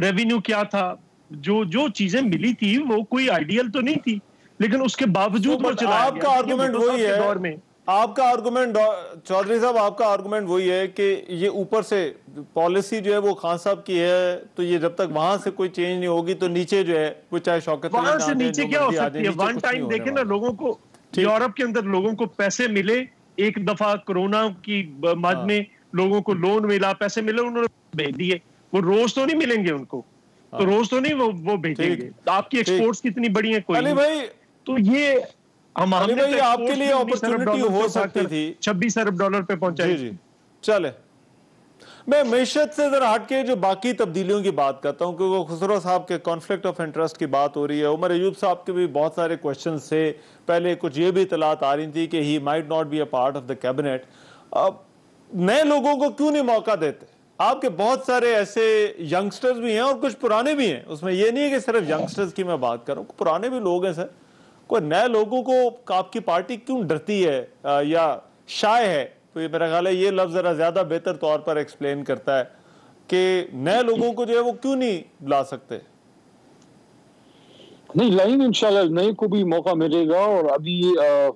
ریونیو کیا تھا, جو چیزیں ملی تھی وہ کوئی آئیڈیل تو نہیں تھی, لیکن اس کے باوجود وہ چلایا آپ کا آرگومنٹ وہی ہے, آپ کا آرگومنٹ چودھری صاحب, آپ کا آرگومنٹ وہی ہے کہ یہ اوپر سے پالیسی جو ہے وہ خان صاحب کی ہے, تو یہ جب تک وہاں سے کوئی چینج نہیں ہوگی تو نیچے جو ہے وہ چاہے شوکت وہاں سے نیچے کیا ہو سکتی ہے. ون ٹائم دیکھیں نا, لوگوں کو یورپ کے اندر لوگوں کو پیسے ملے, ایک دفعہ کورونا کی مد میں لوگوں کو لون ملا, پیسے ملے, انہوں نے بھیج دیے. وہ روز تو نہیں ملیں گے ان کو, تو روز تو نہیں وہ بھیجیں گے. آپ کی ایکسپورٹس کتنی بڑی ہیں کوئی نہیں. تو یہ علی بھائی آپ کے لیے اپرچونٹی ہو سکتی تھی, 26 ارب ڈالر پہ پہنچائی. جی چلے, میں معیشت سے ذرا ہٹ کے جو باقی تبدیلیوں کی بات کرتا ہوں, کیونکہ خسرو صاحب کے کانفلکٹ آف انٹرسٹ کی بات ہو رہی ہے. عمر ایوب صاحب کے بھی بہت سارے کوشچنز تھے, پہلے کچھ یہ بھی اطلاعات آ رہی تھی کہ he might not be a part of the cabinet. اب نئے لوگوں کو کیوں نہیں موقع دیتے؟ آپ کے بہت سارے ایسے ینگسٹرز بھی ہیں اور کچھ پرانے بھی ہیں, اس میں یہ نہیں ہے کہ صرف ینگسٹرز کی میں بات کروں, پرانے بھی لوگ ہیں سر. کوئی نئے لوگوں کو آپ کی پارٹی کیوں ڈرتی ہے یا شائع ہے؟ تو یہ میرا خیال ہے یہ لفظ ذرا زیادہ بہتر طور پر ایکسپلین کرتا ہے کہ نئے لوگوں کو جو ہے وہ کیوں نہیں لا سکتے. نہیں لائن انشاءاللہ نئے کو بھی موقع ملے گا, اور ابھی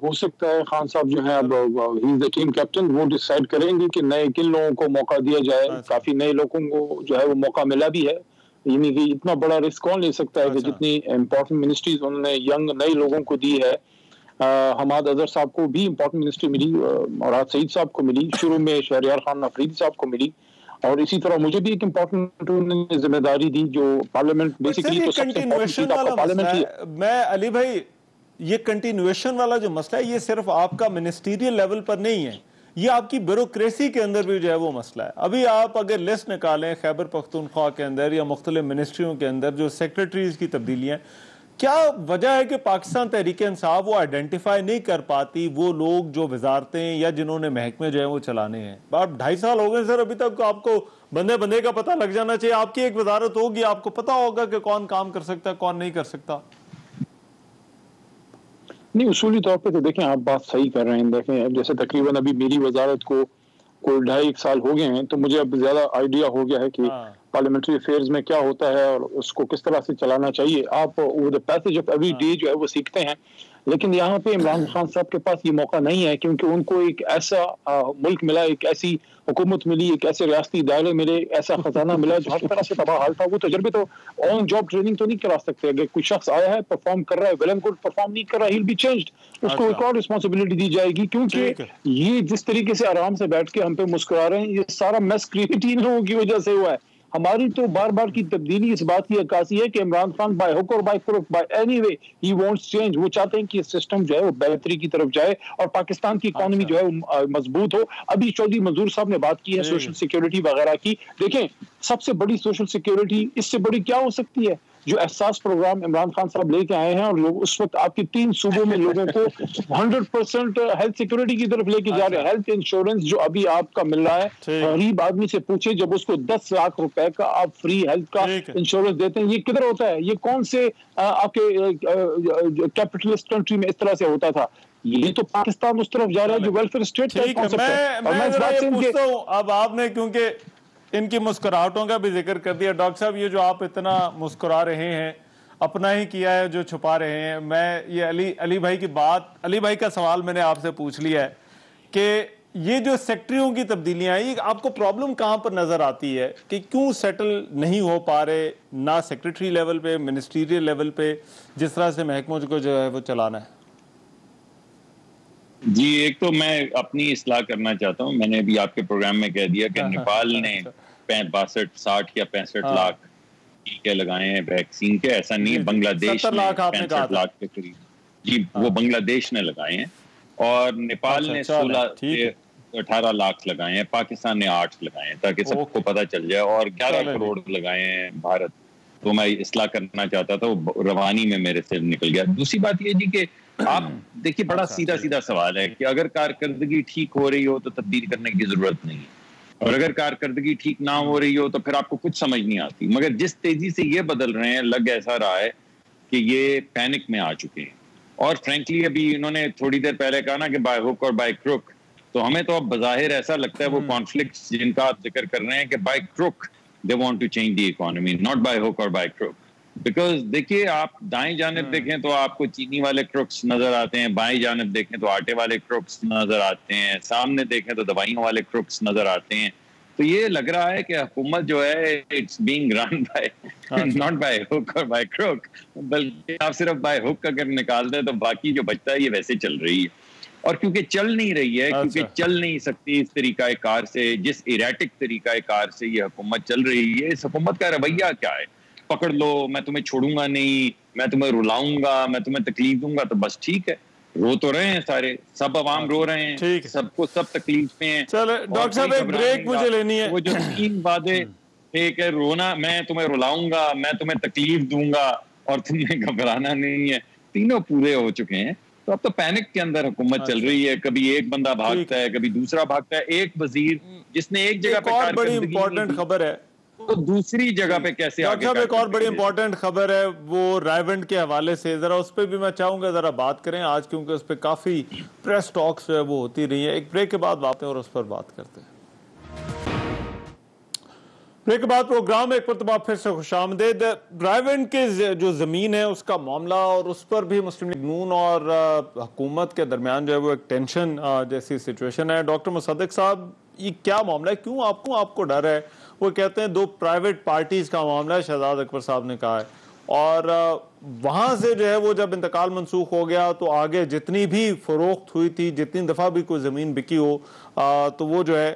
ہو سکتا ہے خان صاحب جو ہیں اب ہی از دا ٹیم کیپٹن, وہ ڈیسائیڈ کریں گے کہ نئے کن لوگوں کو موقع دیا جائے. کافی نئے لوگوں کو جو ہے وہ موقع ملا بھی ہے, یعنی کہ اتنا بڑا رسک کون لے سکتا ہے کہ جتنی امپورٹنٹ منسٹریز انہوں نے ینگ نئے لوگوں کو دی ہے. حماد اظہر صاحب کو بھی امپورٹنٹ منسٹری ملی, مراد سعید صاحب کو ملی, شروع میں شہریار خان افریدی صاحب کو ملی, اور اسی طرح مجھے بھی ایک امپورٹنٹ ذمہ داری دی جو پارلیمنٹ بیسیکلی تو سب سے امپورٹنٹ پارلیمنٹ ہے. میں علی بھائی یہ کنٹینیویشن والا جو مسئلہ ہے یہ صرف آپ کا منسٹیریل لیول پر نہیں ہے, یہ آپ کی بیوروکریسی کے اندر بھی جو ہے وہ مسئلہ ہے. ابھی آپ اگر لسٹ نکالیں خیبر پختونخوا کے اندر یا مختلف منسٹریوں کے اندر جو سیکریٹریز کی تبدیلیاں, کیا وجہ ہے کہ پاکستان تحریک انصاف وہ آئیڈینٹیفائی نہیں کر پاتی وہ لوگ جو وزارتیں یا جنہوں نے محکمے جو ہیں وہ چلانے ہیں؟ آپ 2.5 سال ہو گئے سر, ابھی تک آپ کو بندے کا پتہ لگ جانا چاہیے. آپ کی ایک وزارت ہوگی, آپ کو پتہ ہوگا کہ کون کام کر سکتا ہے کون نہیں کر سکتا. نہیں اصولی طور پہ تو دیکھیں آپ بات صحیح کر رہے ہیں. دیکھیں جیسے تقریباً ابھی میری وزارت کو کوئی 2.5 سال ہو گئے ہیں, تو مجھے اب زیادہ آئیڈیا ہو گیا ہے کہ پارلیمنٹری افیئرز میں کیا ہوتا ہے اور اس کو کس طرح سے چلانا چاہیے. آپ over the passage of every day جو ہے وہ سیکھتے ہیں, لیکن یہاں پہ عمران خان صاحب کے پاس یہ موقع نہیں ہے, کیونکہ ان کو ایک ایسا ملک ملا, ایک ایسی حکومت ملی, ایک ایسے ریاستی ادارے ملے, ایسا خزانہ ملا جو ہر طرح سے تباہ حال تھا. وہ تجربے تو آن جاب ٹریننگ تو نہیں کرا سکتے. اگر کوئی شخص آیا ہے پرفارم کر رہا ہے, ویل اینڈ گڈ, پرفارم نہیں کر رہا ہے, ہیل بی چینجڈ, اس کو ایک اور رسپانسبلٹی دی جائے گی. کیونکہ یہ جس طریقے سے آرام سے بیٹھ کے ہم پہ مسکرا رہے ہیں, یہ سارا میس کریٹ ان لوگوں کی وجہ سے ہوا ہے. ہماری تو بار بار کی تبدیلی اس بات کی عکاسی ہے کہ عمران خان بائی ہک اور by کروک by any way he wants change. وہ چاہتے ہیں کہ یہ سسٹم جو ہے وہ بہتری کی طرف جائے اور پاکستان کی اکانومی جو ہے وہ مضبوط ہو. ابھی چودھری منظور صاحب نے بات کی ہے سوشل سیکیورٹی وغیرہ کی. دیکھیں سب سے بڑی سوشل سیکیورٹی اس سے بڑی کیا ہو سکتی ہے؟ جو احساس پروگرام عمران خان صاحب لے کے آئے ہیں, اور لوگ اس وقت آپ کی 3 صوبوں میں لوگوں کو 100% ہیلتھ سیکورٹی کی طرف لے کے جا رہے ہیں. ہیلتھ انشورنس جو ابھی آپ کا مل رہا ہے, غریب آدمی سے پوچھے, جب اس کو 10 لاکھ روپے کا آپ فری ہیلتھ کا انشورنس دیتے ہیں, یہ کدھر ہوتا ہے؟ یہ کون سے آپ کے کیپٹلسٹ کنٹری میں اس طرح سے ہوتا تھا؟ یہ تو پاکستان اس طرف جا رہا ہے جو ویلفیئر اسٹیٹ کا کانسیپٹ ہے. میں پوچھتا ہوں, اب آپ نے کیونکہ ان کی مسکراہٹوں کا بھی ذکر کر دیا, ڈاکٹر صاحب یہ جو آپ اتنا مسکرا رہے ہیں, اپنا ہی کیا ہے جو چھپا رہے ہیں, میں یہ علی بھائی کی بات, علی بھائی کا سوال میں نے آپ سے پوچھ لیا ہے کہ یہ جو سیکٹریوں کی تبدیلیاں ہیں آپ کو پرابلم کہاں پر نظر آتی ہے کہ کیوں سیٹل نہیں ہو پا رہے نہ سیکریٹری لیول پہ منسٹریل لیول پہ جس طرح سے محکموں کو جو ہے وہ چلانا ہے؟ جی ایک تو میں اپنی اصلاح کرنا چاہتا ہوں. میں نے ابھی آپ کے پروگرام میں کہہ دیا کہ نیپال نے 60 یا 65 لاکھ ٹیکے لگائے ہیں ویکسین کے. ایسا نہیں, بنگلہ دیش 70 لاکھ 65 لاکھ کے قریب, جی وہ بنگلہ دیش نے لگائے ہیں, اور نیپال نے 16 سے 18 لاکھ لگائے ہیں, پاکستان نے 8 لگائے ہیں, تاکہ سب کو پتہ چل جائے, اور 11 کروڑ لگائے ہیں بھارت. تو میں اصلاح کرنا چاہتا تھا, وہ روانی میں میرے سے نکل گیا. دوسری بات یہ جی کہ آپ دیکھیے بڑا سیدھا سوال ہے کہ اگر کارکردگی ٹھیک ہو رہی ہو تو تبدیل کرنے کی ضرورت نہیں, اور اگر کارکردگی ٹھیک نہ ہو رہی ہو تو پھر آپ کو کچھ سمجھ نہیں آتی. مگر جس تیزی سے یہ بدل رہے ہیں, لگ ایسا رہا ہے کہ یہ پینک میں آ چکے ہیں. اور فرینکلی ابھی انہوں نے تھوڑی دیر پہلے کہا نا کہ بائی ہک اور بائی کروک, تو ہمیں تو اب بظاہر ایسا لگتا ہے وہ کانفلکٹس جن کا آپ ذکر کر رہے ہیں کہ by crook they want to change the economy, not by hook اور بائی کروک. بیکاز دیکھیے آپ دائیں جانب دیکھیں تو آپ کو چینی والے کروکس نظر آتے ہیں, بائیں جانب دیکھیں تو آٹے والے کروکس نظر آتے ہیں, سامنے دیکھیں تو دوائیوں والے کروکس نظر آتے ہیں. تو یہ لگ رہا ہے کہ حکومت جو ہے it's being run by not by hook اور بائی کروک, بلکہ آپ صرف بائی ہک اگر نکال دیں تو باقی جو بچتا ہے یہ ویسے چل رہی ہے. اور کیونکہ چل نہیں رہی ہے, کیونکہ چل نہیں سکتی اس طریقہ کار سے, جس ایریٹک طریقہ کار سے یہ حکومت چل رہی ہے, اس حکومت کا رویہ کیا ہے؟ پکڑ لو, میں تمہیں چھوڑوں گا نہیں, میں تمہیں رلاؤں گا, میں تمہیں تکلیف دوں گا. تو بس ٹھیک ہے, رو تو رہے ہیں سارے, سب عوام رو رہے ہیں, سب کو سب تکلیف میں ہیں. چلے ڈاکٹر صاحب ایک بریک مجھے لینی ہے. وہ جو 3 وعدے تھے کہ رونا, میں تمہیں رلاؤں گا, میں تمہیں تکلیف دوں گا, اور تم نے گھبرانا نہیں ہے, تینوں پورے ہو چکے ہیں. تو اب تو پینک کے اندر حکومت چل رہی ہے. کبھی ایک بندہ بھاگتا ہے, کبھی دوسرا بھاگتا ہے. ایک وزیر جس نے ایک جگہ پہ بڑی امپورٹنٹ خبر ہے, تو دوسری جگہ پہ کیسے آگے. صاحب ایک اور بڑی امپورٹنٹ خبر ہے, وہ رائیونڈ کے حوالے سے, ذرا اس پہ بھی میں چاہوں گا ذرا بات کریں آج, کیونکہ اس پہ کافی پریس ٹاکس جو ہے وہ ہوتی رہی ہیں. ایک بریک کے بعد آتے ہیں اور اس پر بات کرتے ہیں. بریک کے بعد پروگرام میں ایک مرتبہ پھر سے خوش آمدید. رائیونڈ کے جو زمین ہے اس کا معاملہ, اور اس پر بھی مسلم لیگ نون اور حکومت کے درمیان جو ہے وہ ایک ٹینشن جیسی سچویشن ہے. ڈاکٹر مصدق صاحب, یہ کیا معاملہ ہے, کیوں آپ کو ڈر ہے؟ وہ کہتے ہیں 2 پرائیویٹ پارٹیز کا معاملہ ہے, شہزاد اکبر صاحب نے کہا ہے, اور وہاں سے جو ہے وہ جب انتقال منسوخ ہو گیا تو آگے جتنی بھی فروخت ہوئی تھی, جتنی دفعہ بھی کوئی زمین بکی ہو, تو وہ جو ہے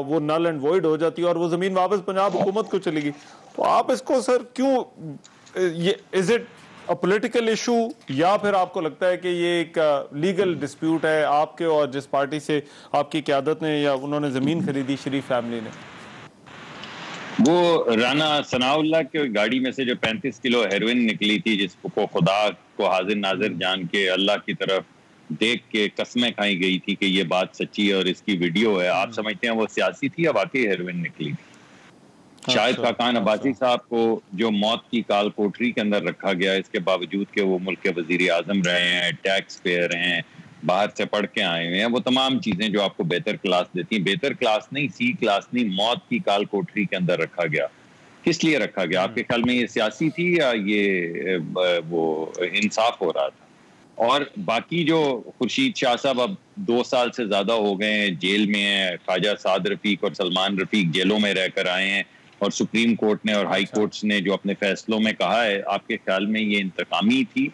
وہ نل اینڈ وائڈ ہو جاتی ہے, اور وہ زمین واپس پنجاب حکومت کو چلے گی. تو آپ اس کو سر کیوں, از اٹ پولیٹیکل ایشو, یا پھر آپ کو لگتا ہے کہ یہ ایک لیگل ڈسپیوٹ ہے آپ کے اور جس پارٹی سے آپ کی قیادت نے یا انہوں نے زمین خریدی, شریف فیملی نے؟ وہ رانا ثناء اللہ کے گاڑی میں سے جو 35 کلو ہیروئن نکلی تھی, جس کو خدا کو حاضر ناظر جان کے اللہ کی طرف دیکھ کے قسمیں کھائی گئی تھی کہ یہ بات سچی ہے اور اس کی ویڈیو ہے, آپ سمجھتے ہیں وہ سیاسی تھی یا واقعی ہیروئن نکلی تھی؟ شاہد خاقان عباسی صاحب کو جو موت کی کال کوٹری کے اندر رکھا گیا, اس کے باوجود کہ وہ ملک کے وزیر اعظم رہے ہیں, ٹیکس پیئر ہیں, باہر سے پڑھ کے آئے ہوئے ہیں, وہ تمام چیزیں جو آپ کو بہتر کلاس دیتی ہیں, بہتر کلاس نہیں, سی کلاس نہیں, موت کی کال کوٹری کے اندر رکھا گیا. کس لیے رکھا گیا؟ آپ کے خیال میں یہ سیاسی تھی یا یہ وہ انصاف ہو رہا تھا؟ اور باقی جو خورشید شاہ صاحب اب 2 سال سے زیادہ ہو گئے ہیں جیل میں ہیں, خواجہ سعد رفیق اور سلمان رفیق جیلوں میں رہ کر آئے ہیں, اور سپریم کورٹ نے اور ہائی کورٹس نے جو اپنے فیصلوں میں کہا ہے, آپ کے خیال میں یہ انتقامی تھی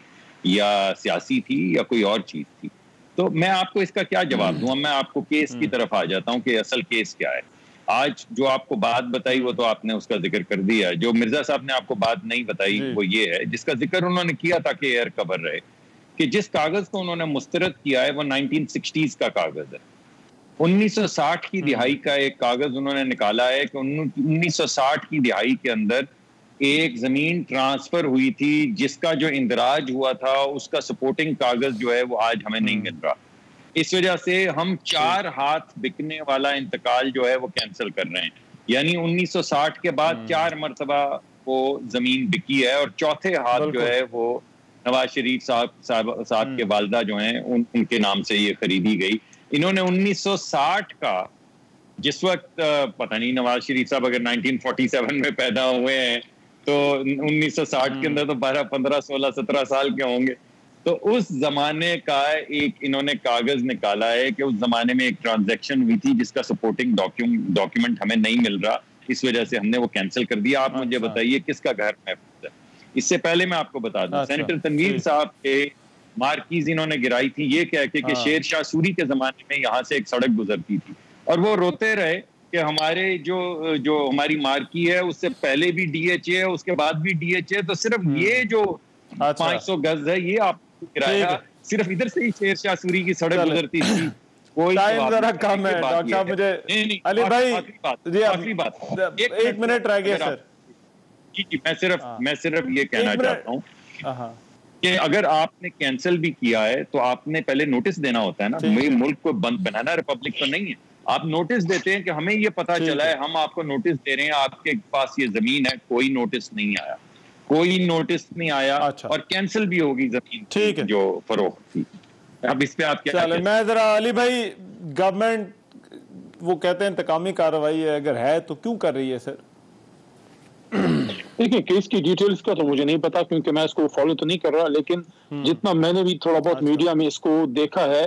یا سیاسی تھی یا کوئی اور چیز تھی؟ تو میں آپ کو اس کا کیا جواب دوں؟ میں آپ کو کیس کی طرف آ جاتا ہوں کہ اصل کیس کیا ہے. آج جو آپ کو بات بتائی وہ تو آپ نے اس کا ذکر کر دیا. جو مرزا صاحب نے آپ کو بات نہیں بتائی وہ یہ ہے, جس کا ذکر انہوں نے کیا تھا کہ ایئر کور رہے, کہ جس کاغذ کو انہوں نے مسترد کیا ہے وہ 1960s کا کاغذ ہے. 1960 کی دہائی کا ایک کاغذ انہوں نے نکالا ہے کہ 1960 کی دہائی کے اندر ایک زمین ٹرانسفر ہوئی تھی جس کا جو اندراج ہوا تھا اس کا سپورٹنگ کاغذ جو ہے وہ آج ہمیں نہیں مل رہا. اس وجہ سے ہم 4 ہاتھ بکنے والا انتقال جو ہے وہ کینسل کر رہے ہیں. یعنی 1960 کے بعد 4 مرتبہ وہ زمین بکی ہے, اور چوتھے ہاتھ جو ہے وہ نواز شریف صاحب کے والدہ جو ہیں ان کے نام سے یہ خریدی گئی. انہوں نے 1960 کا, جس وقت پتہ نہیں نواز شریف صاحب اگر 1947 میں پیدا ہوئے ہیں تو 1960 کے اندر تو 12, 15, 16, 17 سال کے ہوں گے. تو اس زمانے کا ایک انہوں نے کاغذ نکالا ہے کہ اس زمانے میں ایک ٹرانزیکشن ہوئی تھی جس کا سپورٹنگ ڈاکیومنٹ ہمیں نہیں مل رہا, اس وجہ سے ہم نے وہ کینسل کر دیا. آپ مجھے بتائیے کس کا گھر محفوظ ہے؟ اس سے پہلے میں آپ کو بتا دوں, سینیٹر تنویر صاحب کے مارکیز انہوں نے گرائی تھی یہ کہہ کے کہ شیر شاہ سوری کے زمانے میں یہاں سے ایک سڑک گزرتی تھی, اور وہ روتے رہے کہ ہمارے جو ہماری مارکی ہے اس سے پہلے بھی ڈی ایچ اے ہے, اس کے بعد بھی ڈی ایچ اے, تو صرف یہ جو 500 گز ہے یہ آپ کرایہ صرف ادھر سے ہی شیر شاہ سوری کی سڑک گزرتی تھی. کوئی ٹائم ذرا کم ہے ڈاکٹر صاحب, مجھے علی بھائی آخری بات 1 منٹ رہ گیا سر. جی میں صرف یہ کہنا چاہتا ہوں کہ اگر آپ نے کینسل بھی کیا ہے تو آپ نے پہلے نوٹس دینا ہوتا ہے نا. ملک کو بنانا ریپبلک تو نہیں ہے, آپ نوٹس دیتے ہیں کہ ہمیں یہ پتا چلا ہے, ہم آپ کو نوٹس دے رہے ہیں, آپ کے پاس یہ زمین ہے, کوئی نوٹس نہیں آیا, کوئی نوٹس نہیں آیا, اور کینسل بھی ہوگی زمین جو فروخت تھی. اب اس پہ آپ کیا چلیں, میں ذرا علی بھائی, گورنمنٹ وہ کہتے ہیں انتقامی کارروائی ہے, اگر ہے تو کیوں کر رہی ہے سر؟ دیکھیں کیس کی ڈیٹیلز کا تو مجھے نہیں پتا کیونکہ میں اس کو فالو تو نہیں کر رہا, لیکن جتنا میں نے بھی تھوڑا بہت میڈیا میں اس کو دیکھا ہے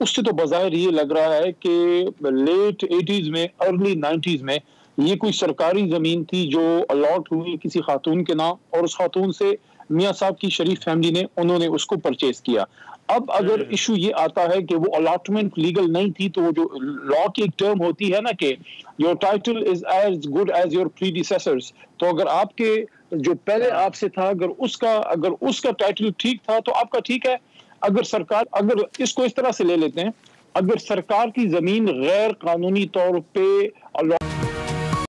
اس سے تو بظاہر یہ لگ رہا ہے کہ لیٹ 80s میں ارلی 90s میں یہ کوئی سرکاری زمین تھی جو الاٹ ہوئی کسی خاتون کے نام, اور اس خاتون سے میاں صاحب کی شریف فیملی نے انہوں نے اس کو پرچیز کیا. اب اگر ایشو یہ آتا ہے کہ وہ الاٹمنٹ لیگل نہیں تھی, تو وہ جو لا کی ایک ٹرم ہوتی ہے نا کہ your title is as good as your predecessors, تو اگر آپ کے جو پہلے آپ سے تھا اگر اس کا ٹائٹل ٹھیک تھا تو آپ کا ٹھیک ہے. اگر اس کو اس طرح سے لے لیتے ہیں, اگر سرکار کی زمین غیر قانونی طور پہ